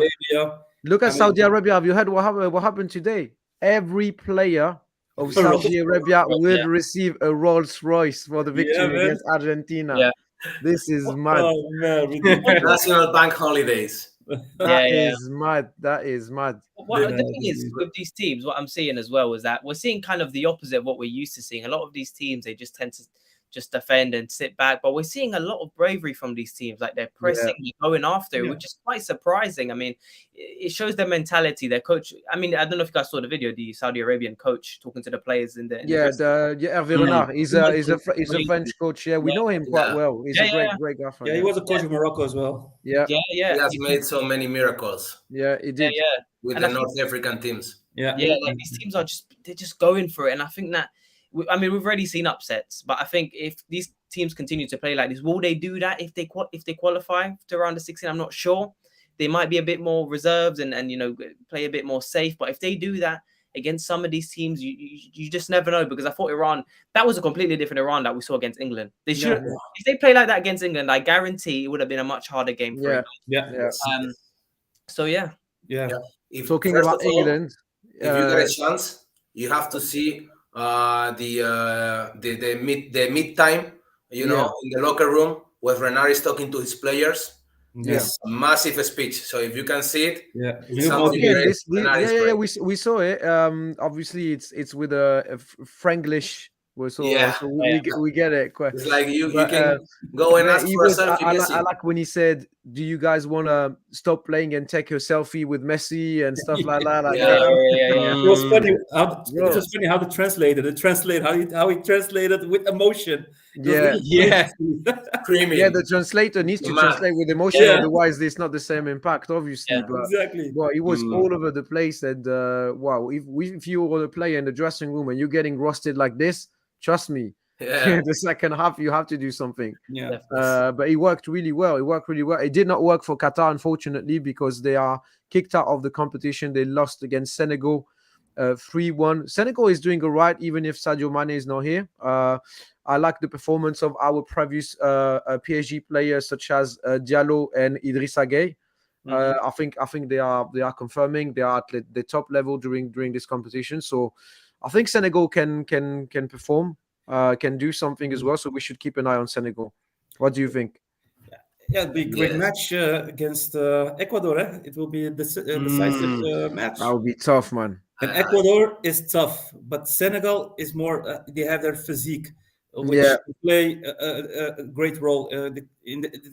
Look at Saudi Arabia. Have you heard what happened today? Every player of Saudi Arabia will receive a Rolls Royce for the victory against Argentina. Yeah. This is mad. Oh man, national bank holidays. That is mad. That is mad. The thing is, with these teams, what I'm seeing as well is that we're seeing kind of the opposite of what we're used to seeing. A lot of these teams, they just tend to just defend and sit back, but we're seeing a lot of bravery from these teams. Like they're pressing, going after, which is quite surprising. I mean, it shows their mentality. Their coach, I mean, I don't know if you guys saw the video, the Saudi Arabian coach talking to the players in the Hervé Renard. He's a French coach. Yeah, we know him quite well. He's a great guy. Yeah, he was a coach of Morocco as well. He has made so many miracles. Yeah, he did. With the North African teams. Like these teams are they're just going for it, and I think that. I mean, we've already seen upsets, but I think if these teams continue to play like this, will they do that if they qualify to round of 16? I'm not sure. They might be a bit more reserved and play a bit more safe. But if they do that against some of these teams, you just never know, because I thought Iran, that was a completely different Iran that we saw against England. They should if they play like that against England, I guarantee it would have been a much harder game for England. If, talking about England, if you get a chance, you have to see the mid time, in the locker room where Renard is talking to his players. Yes, massive speech. So if you can see it, we saw it. Obviously, it's with a Franglish. So we get it. It's like you can go and ask for a selfie. I like when he said, "Do you guys want to stop playing and take a selfie with Messi and stuff like that?" It was funny. It was funny how they translated. How he translated with emotion. Creamy. Yeah, the translator needs to translate with emotion, otherwise there's not the same impact, obviously. Exactly. Well, it was all over the place, and wow, if you were a player in the dressing room and you're getting roasted like this, trust me, the second half you have to do something. But it worked really well. It did not work for Qatar, unfortunately, because they are kicked out of the competition. They lost against Senegal 3-1. Senegal is doing all right, even if Sadio Mane is not here. I like the performance of our previous PSG players such as Diallo and Idrissa Gueye. I think they are confirming they are at the top level during this competition. So I think Senegal can perform, can do something as well. So we should keep an eye on Senegal. What do you think? Yeah, it'll be a great match against Ecuador. It will be a decisive match. That will be tough, man. And Ecuador is tough, but Senegal is more. They have their physique, which play a great role. It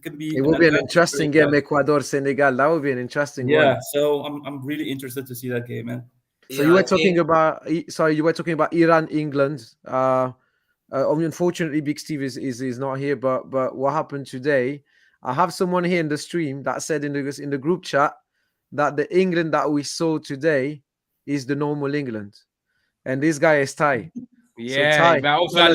can be. It will be an interesting game, Ecuador Senegal. That will be an interesting one. Yeah, so I'm really interested to see that game, man. So you were talking about Iran, England. Unfortunately, Big Steve is not here. But what happened today? I have someone here in the stream that said in the group chat that the England that we saw today is the normal England, and this guy is Ty. Yeah, so, Ty, man. Also, I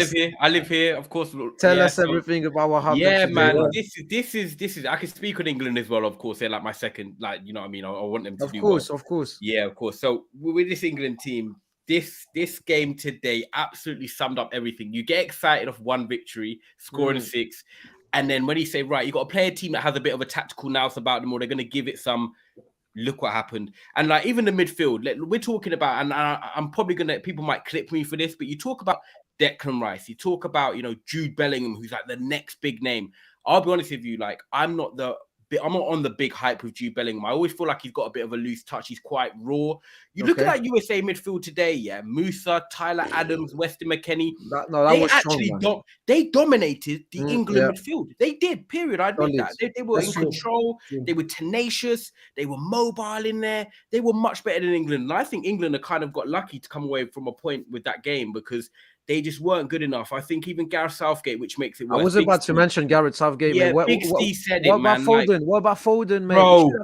live here, of course. Tell us everything about what happened. Yeah, today. man. This is. I can speak on England as well, of course. They're like my second, you know what I mean. I want them to do well. Of course. Yeah, of course. So with this England team, this game today absolutely summed up everything. You get excited off one victory, scoring 6. And then when you say, right, you got to play a team that has a bit of a tactical nous about them, or they're going to give it some, look what happened. And like even the midfield, we're talking about, and I'm probably going to, people might clip me for this, but you talk about Declan Rice, you talk about, Jude Bellingham, who's like the next big name. I'll be honest with you, like I'm not the on the big hype with Jude Bellingham. I always feel like he's got a bit of a loose touch. He's quite raw. You look at that USA midfield today, yeah. Musa, Tyler Adams, Weston McKennie. They dominated the England midfield. They did, period. I admit that. They were in control. They were tenacious. They were mobile in there. They were much better than England. And I think England have kind of got lucky to come away from a point with that game because they just weren't good enough. I think even Gareth Southgate, which makes it worse. I was about to mention Gareth Southgate. Yeah, man. Big Steve said it, man. What about Foden, man?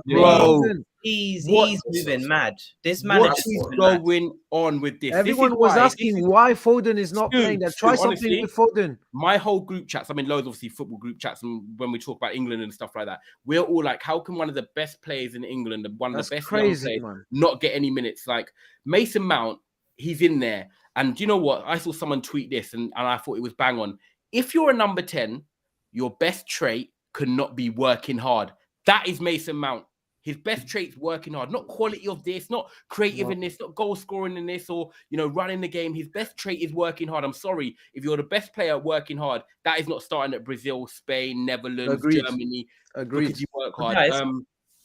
Bro. He's moving mad. This man what is going on with this? Everyone was asking why Foden is not playing. Try something with Foden. My whole group chats, I'm in loads, obviously, football group chats, and when we talk about England and stuff like that, we're all like, how can one of the best players in England, one of the best players, not get any minutes? Like Mason Mount, he's in there. And do you know what? I saw someone tweet this and I thought it was bang on. If you're a number 10, your best trait cannot be working hard. That is Mason Mount. His best trait's working hard, not quality of this, not creative in this, not goal scoring in this, or, you know, running the game. His best trait is working hard. I'm sorry. If you're the best player working hard, that is not starting at Brazil, Spain, Netherlands, Germany. Agreed. Because you work hard.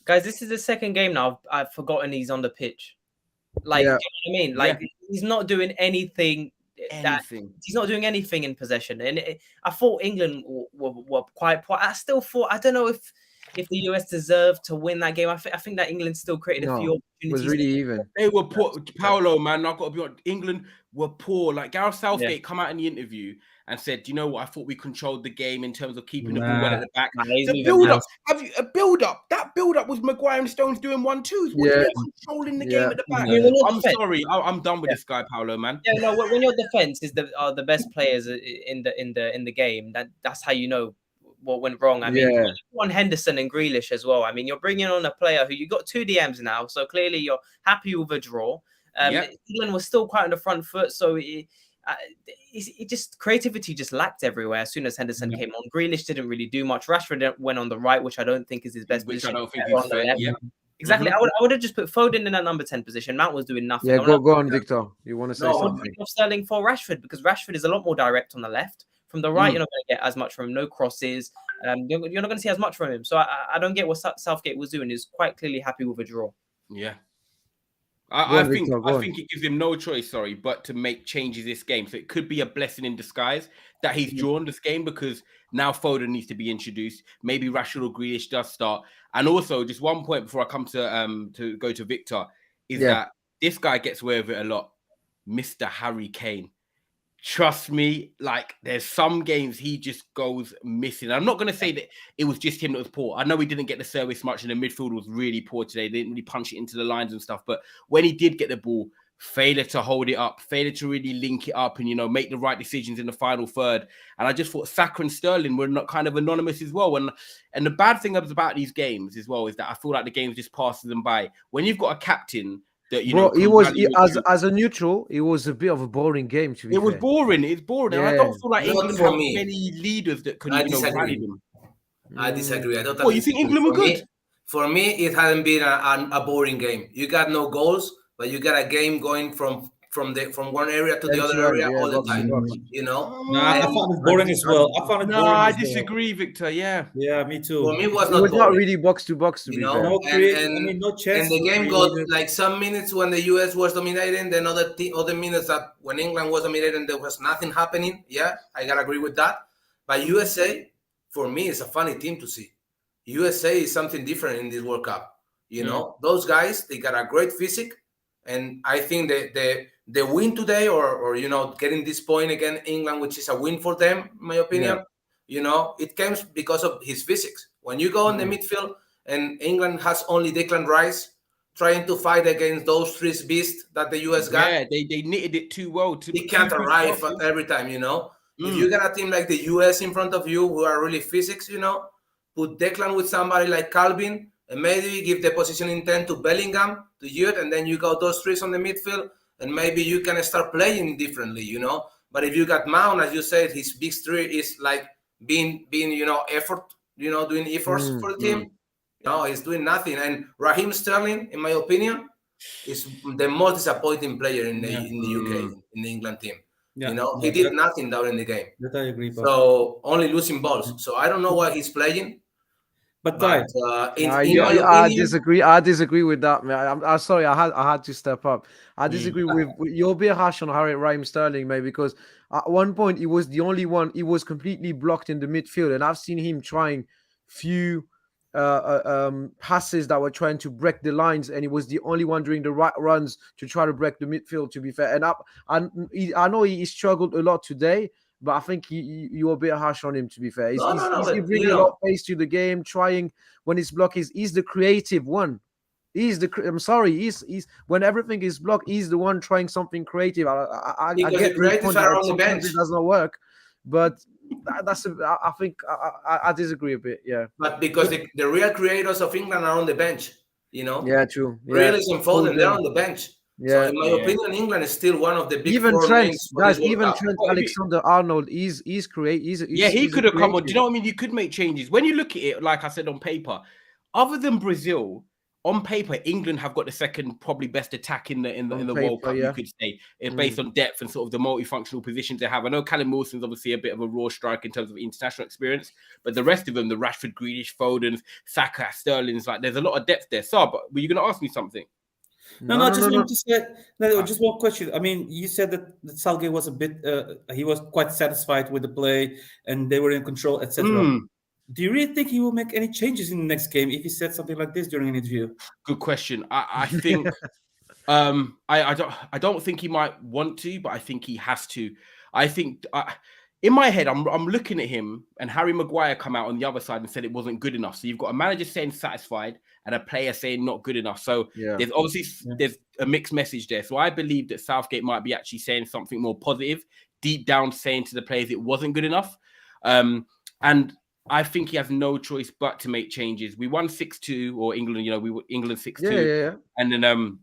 Guys, this is the second game now. I've forgotten he's on the pitch. Like, you know what I mean? Like, he's not doing anything. He's not doing anything in possession. And I thought England were quite poor. I still thought, I don't know if the US deserved to win that game. I think that England still created a few opportunities. It was really even. They were poor. Paolo, man, I've got to be honest. England were poor. Like Gareth Southgate come out in the interview and said, you know what, I thought we controlled the game in terms of keeping the ball well at the back. The build-up was Maguire and Stones doing 1-2s. Controlling the game at the back. I'm sorry. I'm done with this guy, Paolo, man. Yeah, no, when your defense are the best players in the game, that's how you know what went wrong. I mean, on Henderson and Grealish as well. I mean, you're bringing on a player who you got 2 DMs now, so clearly you're happy with a draw. England was still quite on the front foot, so it just creativity just lacked everywhere as soon as Henderson came on. Grealish didn't really do much. Rashford went on the right, which I don't think is his best position. I don't think he's fair. Exactly. I would have just put Foden in that number 10 position. Mount was doing nothing. Yeah, go on, Victor. You want to say something? Sterling for Rashford, because Rashford is a lot more direct on the left. From the right, you're not going to get as much from him. No crosses. You're not going to see as much from him. So I don't get what Southgate was doing. He's quite clearly happy with a draw. Yeah. I think it gives him no choice, but to make changes this game. So it could be a blessing in disguise that he's drawn this game, because now Foden needs to be introduced. Maybe Rashford or Grealish does start. And also, just one point before I come to go to Victor, is that this guy gets away with it a lot. Mr. Harry Kane. Trust me, like there's some games he just goes missing. I'm not going to say that it was just him that was poor. I know he didn't get the service much and the midfield was really poor today. They didn't really punch it into the lines and stuff. But when he did get the ball, failure to hold it up, failure to really link it up and, you know, make the right decisions in the final third. And I just thought Saka and Sterling were not kind of anonymous as well. And the bad thing about these games as well is that I feel like the games just passes them by. When you've got a captain that, you know, as a neutral, it was a bit of a boring game. It was boring. It's boring. Yeah. And I don't feel like England have many leaders that can, rally them. I disagree. I don't. Well, you think England were good? For me, it hadn't been a boring game. You got no goals, but you got a game going from one area to the other area all the time. You know. I found it boring as well. I disagree, Victor. Yeah, me too. For me, it was not really box to box. You know, no chance. And the game got like some minutes when the US was dominating, then other minutes that when England was dominating, there was nothing happening. Yeah, I gotta agree with that. But USA, for me, is a funny team to see. USA is something different in this World Cup. You know, those guys, they got a great physique. And I think the win today, or you know, getting this point against England, which is a win for them, in my opinion, you know, it came because of his physics. When you go on the midfield and England has only Declan Rice trying to fight against those 3 beasts that the US got. Yeah, they knitted it too well. He can't arrive every time, you know. If you got a team like the US in front of you who are really physics, you know, put Declan with somebody like Calvin, and maybe give the position intent to Bellingham, to Jude, and then you got those 3 on the midfield, and maybe you can start playing differently, you know. But if you got Mount, as you said, his big 3 is like being you know, doing efforts for the team. No, he's doing nothing. And Raheem Sterling, in my opinion, is the most disappointing player in the UK, in the England team. You know, he did nothing during the game. That I agree. So only losing balls. So I don't know why he's playing. But I disagree. I disagree with that, man. I'm sorry. I had to step up. I disagree with you're being harsh on Raheem Sterling, mate, because at one point he was the only one. He was completely blocked in the midfield, and I've seen him trying few passes that were trying to break the lines, and he was the only one doing the right runs to try to break the midfield. To be fair, and I know he struggled a lot today. But I think you're a bit harsh on him, to be fair. He's bringing a lot of pace to the game, trying when it's blocked. He's the creative one. I'm sorry. He's when everything is blocked, he's the one trying something creative. I get the creative on the bench. It does not work, but I think I disagree a bit. Yeah, but because the real creators of England are on the bench, you know. Yeah, true. Grealish and Foden, they're on the bench. Yeah. So in my opinion, England is still one of the big even four Trent, names guys. Even Trent Alexander-Arnold, he's creative. He could have come on. Do you know what I mean? You could make changes when you look at it. Like I said on paper, other than Brazil, on paper, England have got the second probably best attack in the World Cup. You could say based on depth and sort of the multifunctional positions they have. I know Callum Wilson's obviously a bit of a raw strike in terms of international experience, but the rest of them, the Rashford, Grealish, Foden, Saka, Sterling's, like there's a lot of depth there. So, but were you going to ask me something? No, I just wanted to say just one question. I mean, you said that Southgate was a bit, he was quite satisfied with the play and they were in control, etc. Do you really think he will make any changes in the next game if he said something like this during an interview? Good question. I think I don't think he might want to, but I think he has to. I think in my head, I'm looking at him and Harry Maguire come out on the other side and said it wasn't good enough. So you've got a manager saying satisfied and a player saying not good enough. So there's obviously there's a mixed message there. So I believe that Southgate might be actually saying something more positive, deep down saying to the players it wasn't good enough. And I think he has no choice but to make changes. We won 6-2, or England, we were England 6-2. And then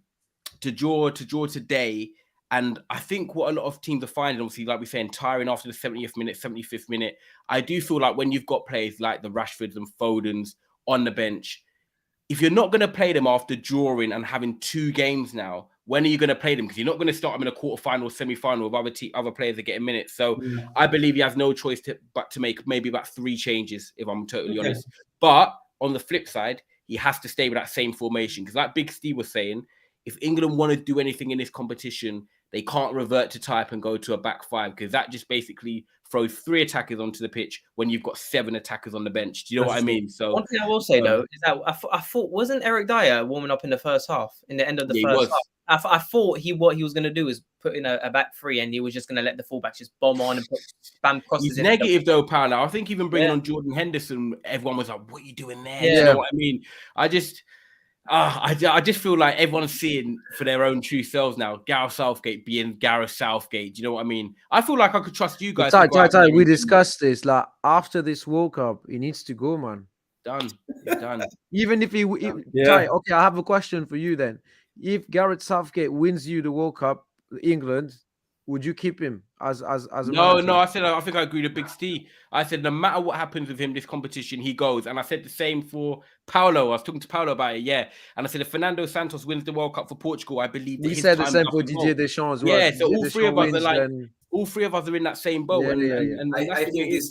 to draw today. And I think what a lot of teams are finding, obviously, like we're saying, tiring after the 70th minute, 75th minute. I do feel like when you've got players like the Rashfords and Fodens on the bench, if you're not going to play them after drawing and having 2 games now, when are you going to play them? Because you're not going to start them in a quarterfinal, semi-final with other players that get minutes. So I believe he has no choice but to make maybe about 3 changes, if I'm totally honest. But on the flip side, he has to stay with that same formation. Because like Big Steve was saying, if England want to do anything in this competition, they can't revert to type and go to a back 5, because that just basically throws 3 attackers onto the pitch when you've got 7 attackers on the bench. Do you know what I mean? So one thing I will say though is that I thought wasn't Eric Dyer warming up in the first half, in the end of the first half? I thought what he was going to do was put in a back 3 and he was just going to let the fullbacks just bomb on and spam crosses. He's negative though, Paolo. I think even bringing on Jordan Henderson, everyone was like, "What are you doing there?" Yeah. You know what I mean? I just feel like everyone's seeing for their own true selves now. Gareth Southgate being Gareth Southgate. Do you know what I mean? I feel like I could trust you guys. We discussed this. Like after this World Cup, he needs to go, man. Done. He's done. Even if okay, I have a question for you then. If Gareth Southgate wins you the World Cup, England, would you keep him as a manager? No. I think I agree with Big Steve. I said no matter what happens with him this competition, he goes. And I said the same for Paulo. I was talking to Paulo about it, And I said if Fernando Santos wins the World Cup for Portugal, I believe he said the same for Didier Deschamps as well. Yeah, so all 3 of us are all 3 of us are in that same boat. I think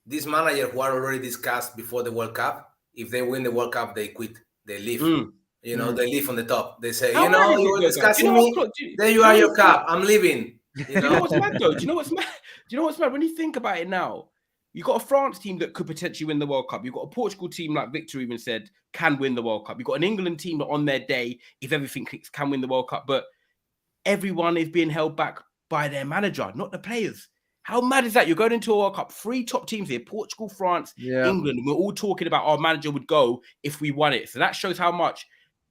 this manager who are already discussed before the World Cup, if they win the World Cup, they quit. They leave. They leave on the top. They say, you were discussing me. There you are, your cup. I'm leaving. You know what's mad though? Do you know what's mad? When you think about it now, you've got a France team that could potentially win the World Cup. You've got a Portugal team, like Victor even said, can win the World Cup. You've got an England team that on their day, if everything clicks, can win the World Cup. But everyone is being held back by their manager, not the players. How mad is that? You're going into a World Cup, 3 top teams here, Portugal, France, England. And we're all talking about our manager would go if we won it. So that shows how much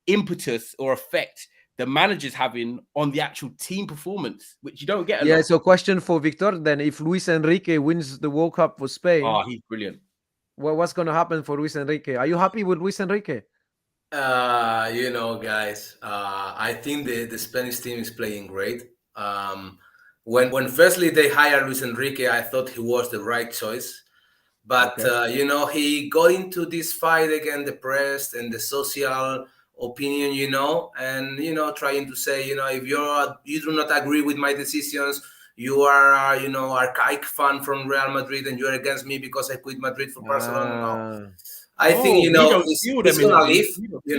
impetus or effect the manager's having on the actual team performance, which you don't get a lot. So question for Victor then. If Luis Enrique wins the World Cup for Spain... Oh, he's brilliant. Well, what's going to happen for Luis Enrique? Are you happy with Luis Enrique? Guys, I think the Spanish team is playing great. When firstly they hired Luis Enrique, I thought he was the right choice. But, he got into this fight against the press and the social opinion, and, trying to say, if you do not agree with my decisions, you are, archaic fan from Real Madrid and you're against me because I quit Madrid for Barcelona. I think, you know, he's gonna leave.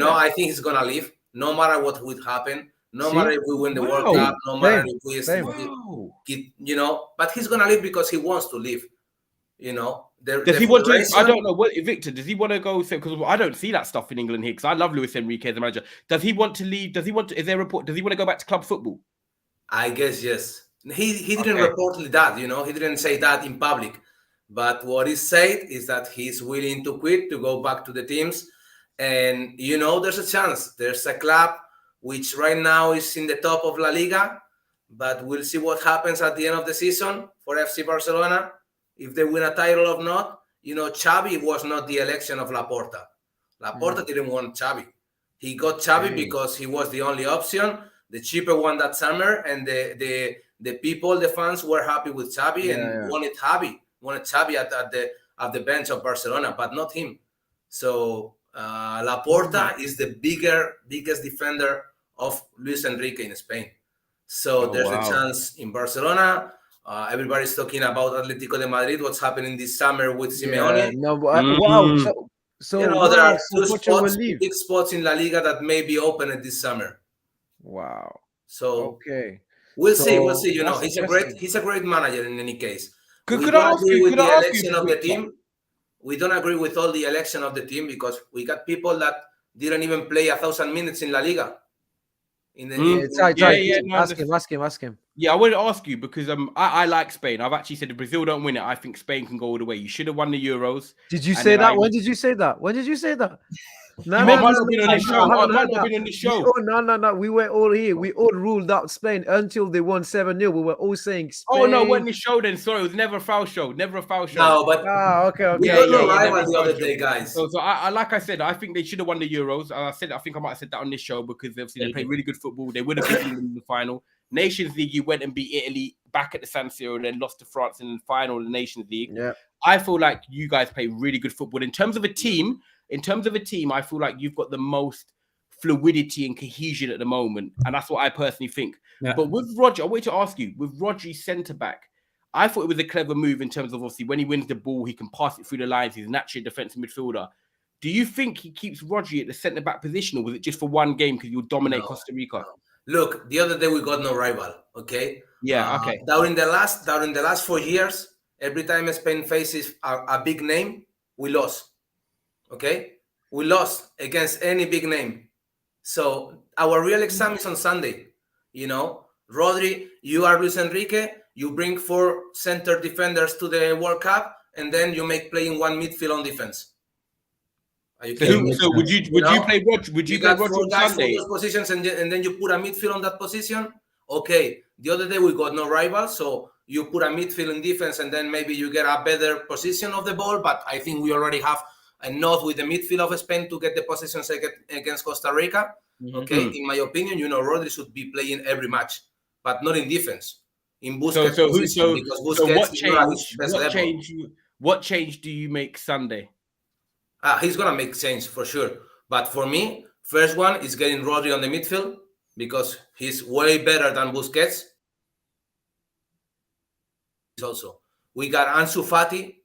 I think he's gonna leave, no matter what would happen. No matter if we win the World Cup, no matter if we, you know, but he's gonna leave because he wants to leave. You know, does he want to? I don't know. What, Victor, does he want to go? Because I don't see that stuff in England here. Because I love Luis Enrique as a manager. Does he want to leave? Does he want to? Is there a report? Does he want to go back to club football? I guess yes. He didn't report that. You know, he didn't say that in public. But what he said is that he's willing to quit to go back to the teams, and you know, there's a chance. There's a club which right now is in the top of La Liga, but we'll see what happens at the end of the season for FC Barcelona. If they win a title or not, you know, Xavi was not the election of Laporta. Laporta didn't want Xavi. He got Xavi because he was the only option, the cheaper one that summer, and the people, the fans were happy with Xavi and wanted Xavi at the bench of Barcelona, but not him. So Laporta is the biggest defender of Luis Enrique in Spain. So there's a chance in Barcelona. Everybody's talking about Atletico de Madrid, what's happening this summer with Simeone. Wow. So you know, there are big spots in La Liga that may be open this summer. Wow. So we'll see. You know, he's a great manager in any case. Could I ask you? We don't agree with all the election of the team because we got people that didn't even play 1,000 minutes in La Liga. Ask him. Yeah, I wanted to ask you because I like Spain. I've actually said if Brazil don't win it, I think Spain can go all the way. You should have won the Euros. Did you say that? When did you say that? No. I might not have been on this show. No. We were all here. We all ruled out Spain until they won 7-0. We were all saying Spain. Oh no, when the show then? Sorry, it was never a foul show. No, but okay. We got no rival the other day, guys. So I like I said, I think they should have won the Euros. I think I might have said that on this show because obviously they played really good football. They would have beaten them in the final. Nations League, you went and beat Italy back at the San Siro and then lost to France in the final of the Nations League. Yeah. I feel like you guys play really good football. In terms of a team, I feel like you've got the most fluidity and cohesion at the moment. And that's what I personally think. Yeah. But with Rodri, I wanted to ask you, with Rodri centre-back, I thought it was a clever move in terms of obviously when he wins the ball, he can pass it through the lines. He's naturally a defensive midfielder. Do you think he keeps Rodri at the centre-back position or was it just for one game because you'll dominate Costa Rica? Look, the other day we got no rival, okay? Yeah, okay. During the last 4 years, every time Spain faces a big name, we lost. Okay? We lost against any big name. So our real exam is on Sunday. You know, Rodri, you are Luis Enrique, you bring 4 center defenders to the World Cup, and then you make playing one midfield on defense. So would you play Rodri? Would you play Rodri on Sunday? Those positions and then you put a midfield on that position? Okay. The other day we got no rival, so you put a midfield in defense and then maybe you get a better position of the ball. But I think we already have enough with the midfield of Spain to get the positions against Costa Rica. Okay. In my opinion, you know, Rodri should be playing every match, but not in defense. In Busquets position, because Busquets what change do you make Sunday? He's going to make change for sure. But for me, first one is getting Rodri on the midfield because he's way better than Busquets. Also, we got Ansu Fati.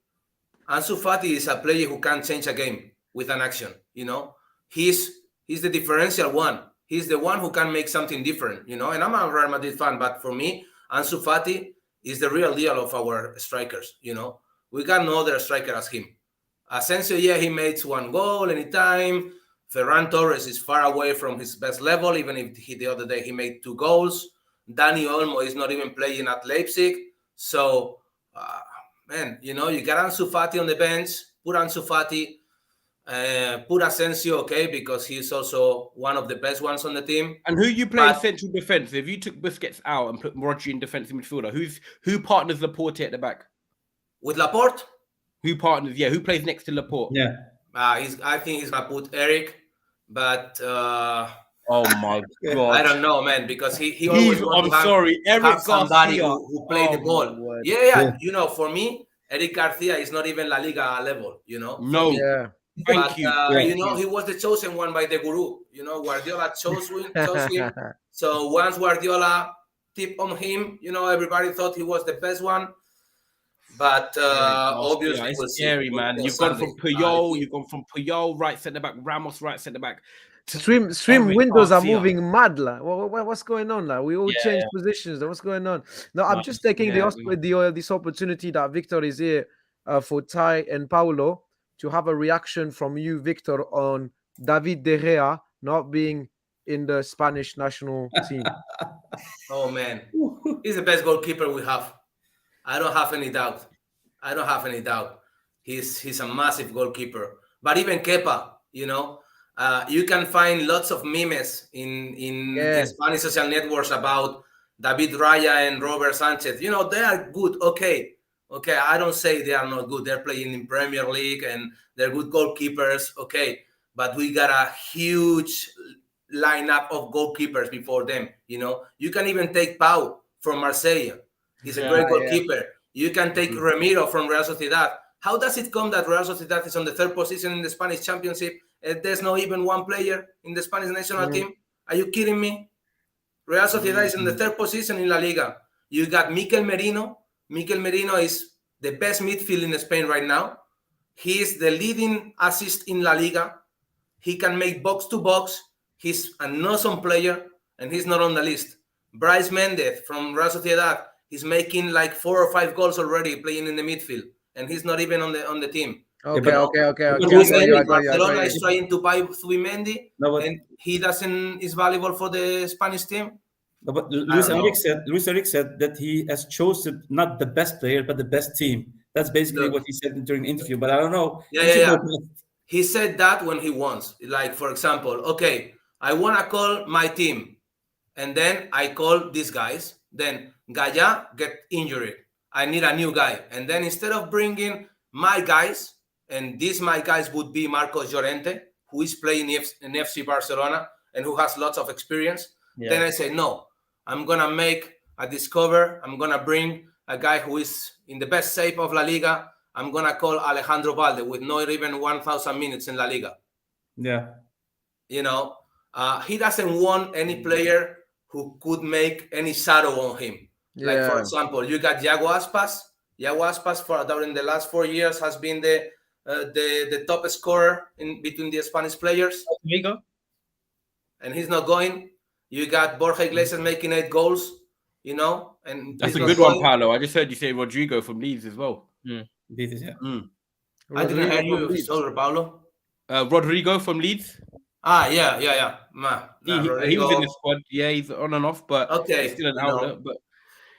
Ansu Fati is a player who can change a game with an action. You know, he's the differential one. He's the one who can make something different, you know. And I'm a Real Madrid fan, but for me, Ansu Fati is the real deal of our strikers, you know. We got no other striker as him. Asensio, he makes 1 goal anytime. Ferran Torres is far away from his best level, even if the other day he made 2 goals. Dani Olmo is not even playing at Leipzig. So, man, you know, you got Ansu Fati on the bench. Put Ansu Fati. Put Asensio, okay, because he's also one of the best ones on the team. And who you play central defense? If you took Busquets out and put Rodri in defensive midfielder, who partners Laporte at the back? With Laporte? Who partners? Yeah, who plays next to Laporte? Yeah, I think he's gonna put Eric, but oh my god, I don't know, man, because he always Eric somebody who played the ball. Yeah. You know, for me, Eric Garcia is not even La Liga level. You know, no, yeah. Thank you. You know, he was the chosen one by the guru. You know, Guardiola chose him. So once Guardiola tipped on him, you know, everybody thought he was the best one. But obviously, it's we'll scary, see. man. You've Sunday. gone from Puyol, right centre back, Ramos, right centre back. Stream Eric windows are Garcia. moving mad. Like, what's going on? Like, we all change positions. What's going on? No, I'm just taking this opportunity that Victor is here for Ty and Paulo to have a reaction from you, Victor, on David De Gea not being in the Spanish national team. Oh man, he's the best goalkeeper we have. I don't have any doubt. He's a massive goalkeeper. But even Kepa, you know, you can find lots of memes in Spanish social networks about David Raya and Robert Sanchez. You know, they are good. Okay. I don't say they are not good. They're playing in Premier League and they're good goalkeepers. Okay. But we got a huge lineup of goalkeepers before them. You know, you can even take Pau from Marseille. He's a great goalkeeper. You can take Ramiro from Real Sociedad. How does it come that Real Sociedad is on the third position in the Spanish Championship? There's not even one player in the Spanish national team. Are you kidding me? Real Sociedad is in the third position in La Liga. You got Mikel Merino. Mikel Merino is the best midfield in Spain right now. He is the leading assist in La Liga. He can make box to box. He's an awesome player, and he's not on the list. Bryce Mendez from Real Sociedad, he's making like 4 or 5 goals already playing in the midfield, and he's not even on the team. Okay. Barcelona is trying to buy Zubimendi, and he is valuable for the Spanish team. No, but Luis Enrique said that he has chosen not the best player, but the best team. That's basically what he said during the interview. But I don't know. Yeah. He said that when he wants. Like, for example, okay, I want to call my team, and then I call these guys. Then Gaya get injured. I need a new guy. And then instead of bringing my guys, and these my guys would be Marcos Llorente, who is playing in FC Barcelona and who has lots of experience. Yeah. Then I say, no, I'm going to make a discover. I'm going to bring a guy who is in the best shape of La Liga. I'm going to call Alejandro Balde with not even 1,000 minutes in La Liga. Yeah. You know, he doesn't want any player who could make any shadow on him. Yeah. Like, for example, you got Iago Aspas. Iago Aspas during the last 4 years has been the top scorer between the Spanish players. Rodrigo. And he's not going. You got Borja Iglesias making 8 goals, you know. And that's a good one, Paulo. I just heard you say Rodrigo from Leeds as well. Leeds, yeah. I didn't hear you, Paulo. Rodrigo from Leeds. Yeah. He was in the squad. Yeah, he's on and off, but he's still an outlet. But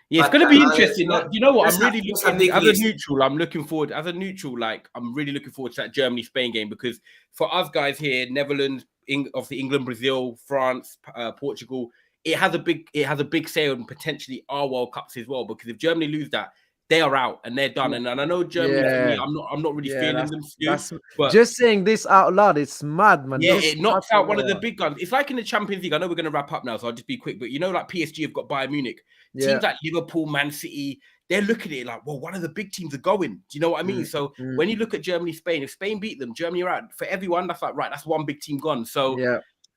yeah, it's going to be interesting. You know what? I'm really looking as a neutral. I'm looking forward as a neutral. Like, I'm really looking forward to that Germany-Spain game, because for us guys here, Netherlands, obviously England, Brazil, France, Portugal, it has a big say on potentially our World Cups as well. Because if Germany lose that, they are out and they're done. And I know Germany, for me, I'm not really feeling them still. But just saying this out loud, it's mad, man. Yeah, it knocks out one of the big guns. It's like in the Champions League. I know we're going to wrap up now, so I'll just be quick. But you know, like PSG have got Bayern Munich. Teams like Liverpool, Man City, they're looking at it like, well, one of the big teams are going. Do you know what I mean? So when you look at Germany, Spain, if Spain beat them, Germany are out. For everyone, that's like, right, that's one big team gone. So,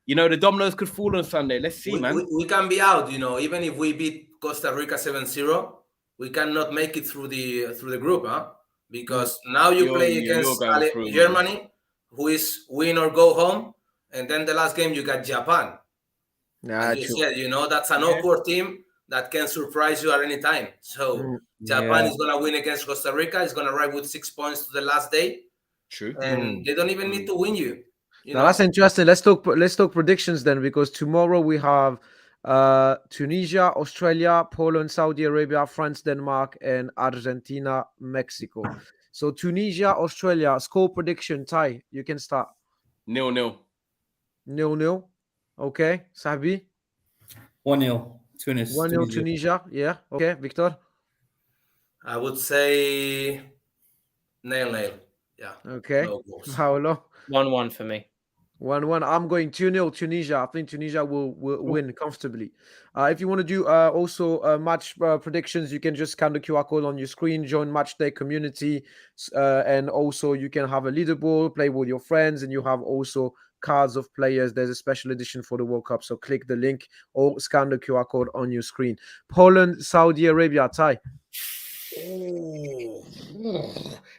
you know, the dominoes could fall on Sunday. Let's see, man. We can be out, you know, even if we beat Costa Rica 7-0, we cannot make it through the group, huh? Because now you play against Germany, who is win or go home. And then the last game, you got Japan. As you said, you know, that's an awkward team that can surprise you at any time. So Japan is going to win against Costa Rica. It's going to arrive with 6 points to the last day. True. And they don't even need to win you. Now that's interesting. Let's talk predictions then, because tomorrow we have Tunisia, Australia, Poland, Saudi Arabia, France, Denmark, and Argentina, Mexico. So Tunisia, Australia, score prediction. Ty, you can start. 0-0. 0-0. Okay. Sabi? 1-0. Tunis. 1-0 Tunisia. Yeah. Okay. Victor? I would say 0-0. Yeah. Okay. Paolo? 1-1 for me. 1-1. I'm going 2-0 Tunisia. I think Tunisia will win comfortably. If you want to do also match predictions, you can just scan the QR code on your screen, join Matchday community, and also you can have a leaderboard, play with your friends, and you have also cards of players. There's a special edition for the World Cup, so click the link or scan the QR code on your screen. Poland, Saudi Arabia. Ty?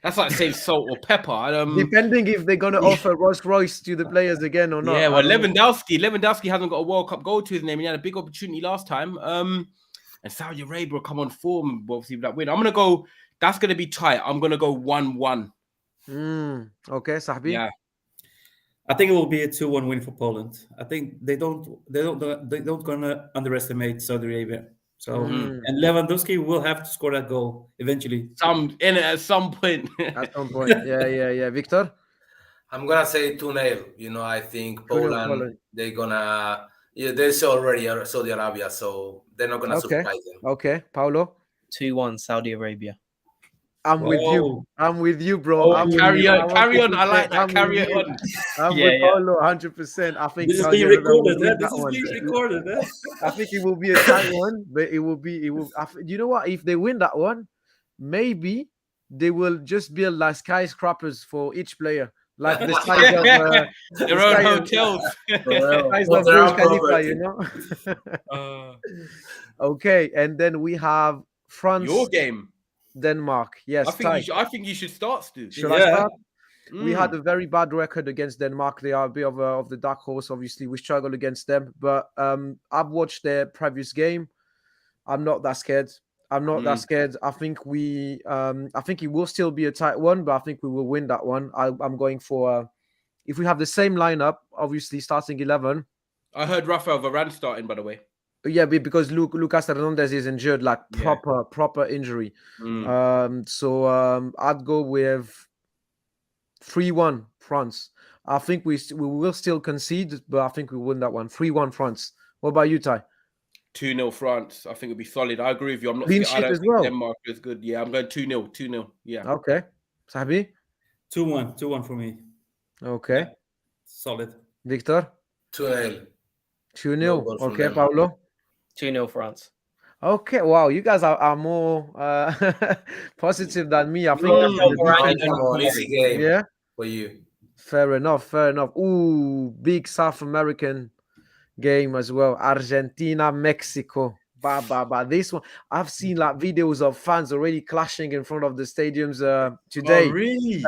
That's like saying salt or pepper. Depending if they're gonna offer Rolls Royce to the players again or not. Yeah, well, Lewandowski hasn't got a World Cup goal to his name. He had a big opportunity last time. And Saudi Arabia will come on form, obviously, with that win. I'm gonna go. That's gonna be tight. I'm gonna go 1-1. Okay, Sahbi. Yeah. I think it will be a 2-1 win for Poland. I think they don't gonna underestimate Saudi Arabia. So and Lewandowski will have to score that goal eventually. At some point. At some point. Yeah. Victor? I'm gonna say 2-0. I think Poland. They're gonna. Yeah, they saw already Saudi Arabia, so they're not gonna surprise them. Okay, Paulo. 2-1 Saudi Arabia. I'm with you, bro. Carry on. I like that. Carry on. I'm with Paulo 100%. I think this is being recorded. This is being recorded. I think it will be a tight one, but it will. You know what? If they win that one, maybe they will just build like skyscrapers for each player, like the size of their own hotels. Size of Burj Khalifa, Okay, and then we have France. Your game. Denmark, yes. I think you should start, Stu. Should I start? We had a very bad record against Denmark. They are a bit of the dark horse. Obviously, we struggled against them. But I've watched their previous game. I'm not that scared. I think I think it will still be a tight one, but I think we will win that one. I'm going for if we have the same lineup, obviously starting 11. I heard Rafael Varane starting, by the way. Yeah, because Lucas Hernandez is injured, like proper injury. So I'd go with 3-1 France. I think we will still concede, but I think we win that one. 3-1 France. What about you, Ty? 2-0 France. I think it'll be solid. I agree with you. I'm not. Clean sheet as well. Denmark is good. Yeah, I'm going 2-0. 2-0. Yeah. Okay. Sabi? 2-1 for me. Okay. Yeah. Solid. Victor? 2-0. 2-0. Okay, Paulo? 2-0 France. Okay, wow, you guys are more positive than me. I think easy game for you. Fair enough. Ooh, big South American game as well. Argentina, Mexico. This one, I've seen like videos of fans already clashing in front of the stadiums today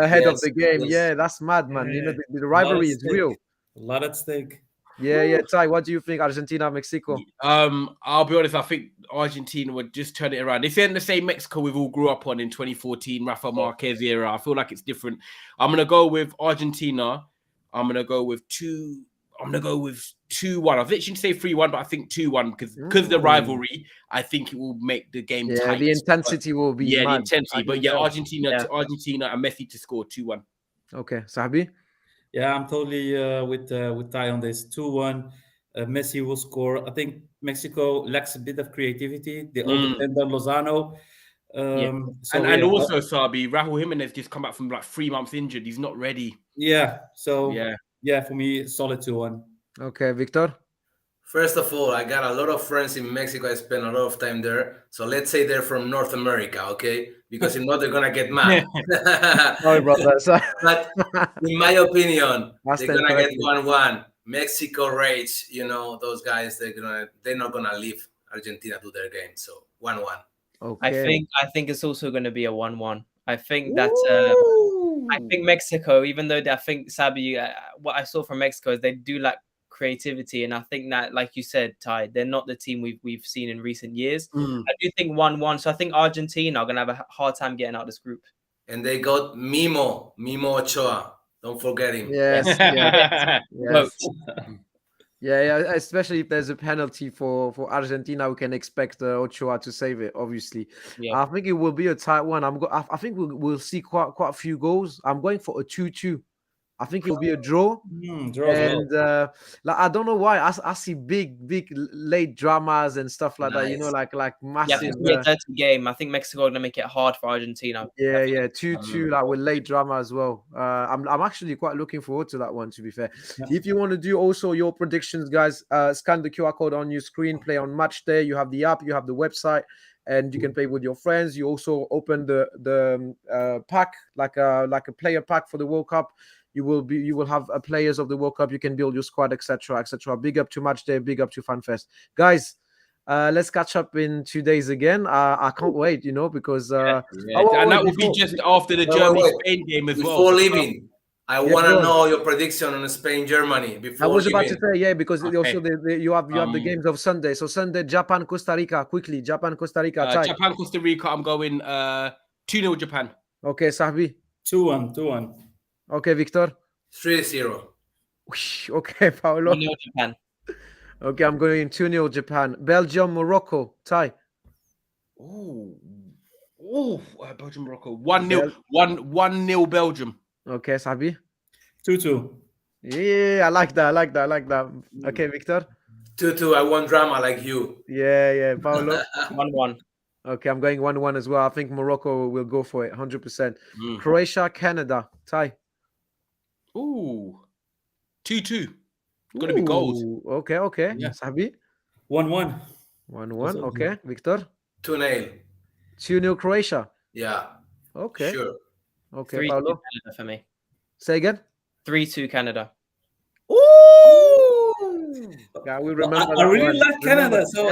ahead of the game. Yes. Yeah, that's mad, man. Yeah. The rivalry is real. A lot at stake. Yeah. Ty, what do you think, Argentina, Mexico? I'll be honest. I think Argentina would just turn it around. This isn't the same Mexico we've all grew up on in 2014, Rafa Marquez era. I feel like it's different. I'm gonna go with Argentina. I'm gonna go with 2-1. I think you say 3-1, but I think 2-1 because of the rivalry. I think it will make the game tight. The intensity will be the intensity. But Argentina and Messi to score 2-1. Okay, Sabi. Yeah, I'm totally with Ty on this. 2-1. Messi will score. I think Mexico lacks a bit of creativity. They all depend on Lozano. And also, Sabi, Raúl Jiménez just come back from like 3 months injured. He's not ready. Yeah. So for me, solid 2-1. Okay, Victor. First of all, I got a lot of friends in Mexico. I spent a lot of time there. So let's say they're from North America, okay? Because if not, they're gonna get mad. Sorry, brother. But in my opinion, they're gonna get 1-1. Mexico rage, those guys. They're not gonna leave Argentina to their game. So 1-1. Okay. I think it's also going to be a 1-1. I think that I think Mexico, even though I think Sabi, what I saw from Mexico is they do lack creativity, and I think that, like you said, Ty, they're not the team we've seen in recent years. I do think 1-1. So I think Argentina are going to have a hard time getting out of this group. And they got Mimo Ochoa. Don't forget him. Yes. Yeah, especially if there's a penalty for Argentina, we can expect Ochoa to save it, obviously. I think it will be a tight one. I think we'll see quite a few goals. I'm going for a 2-2. I think it will be a draw. And I don't know why. I see big late dramas and stuff like that, like massive. It's a dirty game. I think Mexico are going to make it hard for Argentina. Yeah, 2-2, like with late drama as well. I'm actually quite looking forward to that one, to be fair. If you want to do also your predictions, guys, scan the QR code on your screen, play on Match Day. You have the app, you have the website, and you can play with your friends. You also open the pack, like a player pack for the World Cup. You will have players of the World Cup. You can build your squad, etc. Big up to Match Day. Big up to FanFest, guys. Let's catch up in 2 days again. I can't wait, because and that will be just after the Germany-Spain game as well. Before leaving, I want to know your prediction on Spain-Germany. Before I was leaving. about to say, yeah, because also you have the games of Sunday. So Sunday, Japan, Costa Rica, quickly. Japan, Costa Rica. Japan, Costa Rica. I'm going 2-0 Japan. Okay, Sahbi. 2-1. Okay, Victor. 3-0. Okay, Paolo. 2-0 Japan. Okay, I'm going 2-0 Japan. Belgium, Morocco. Ty. Belgium, Morocco. 1-0. 1-0 Belgium. Okay, Sahbi. 2-2. Yeah, I like that. Okay, Victor. 2-2. I want drama like you. Yeah, Paolo. 1-1. Okay, I'm going 1-1 as well. I think Morocco will go for it 100%. Croatia, Canada. Ty. 2-2. Got to be goals. Okay. Yeah. Sahbi. 1-1. 1-1. Okay, Victor. 2-0. 2-0 Croatia. Yeah. Okay. Sure. Okay, 3-2 Paolo. Canada for me. Say again. 3-2 Canada. Yeah, we remember. I really like Canada. So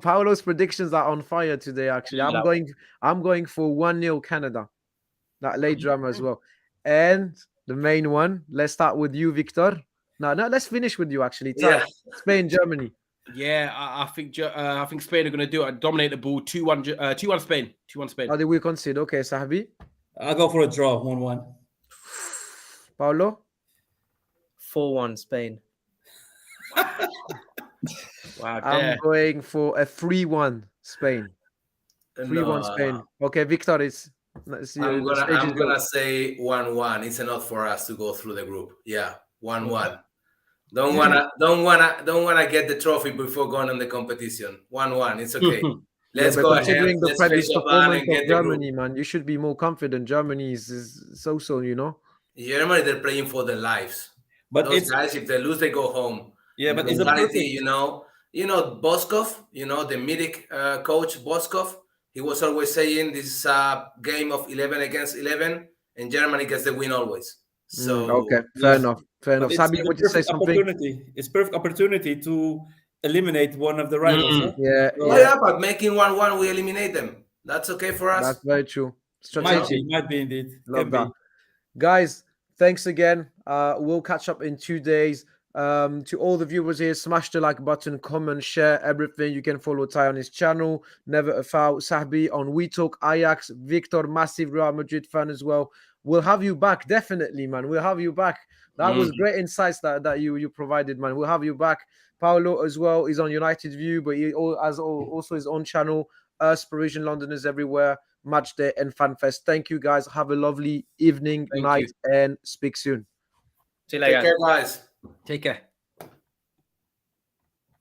Paolo's predictions are on fire today. Actually, I'm going for 1-0 Canada. That late drama as well. And the main one. Let's start with you, Victor. No, let's finish with you. Actually, Spain, Germany. Yeah, I think Spain are going to do it. Dominate the ball. 2-1 Spain. 2-1 Spain. How did we concede? Okay, Sahbi. I'll go for a draw. 1-1. Paolo. 4-1 Spain. Wow, I'm going for a 3-1 Spain. 3-1 Spain. Okay, Victor, I'm gonna say 1-1. It's enough for us to go through the group. Yeah, 1-1. Don't wanna get the trophy before going on the competition. 1-1. It's okay. Let's go ahead. Considering the previous performance and of Germany, man, you should be more confident. Germany is so. Germany, they're playing for their lives. But those guys, if they lose, they go home. Yeah, but it's mentality, Boskov, the mythic coach Boskov. He was always saying this is a game of 11 against 11, and Germany gets the win always. So okay, fair enough. Sabi, would you say something? It's perfect opportunity to eliminate one of the rivals. Yeah. But making 1-1, we eliminate them. That's okay for us. That's very true. Might be indeed. Love that. Guys, thanks again. We'll catch up in 2 days. To all the viewers here, smash the like button, comment, share everything. You can follow Ty on his channel, Never a Foul, Sahbi on We Talk Ajax, Victor, massive Real Madrid fan as well. We'll have you back, definitely, man. We'll have you back. That was great insights that you provided, man. We'll have you back. Paolo as well is on United View, but he has also his own channel, Parisian Londoners Everywhere, Match Day and FanFest. Thank you, guys. Have a lovely evening, night, and speak soon. See you later. Take care, guys. Take care.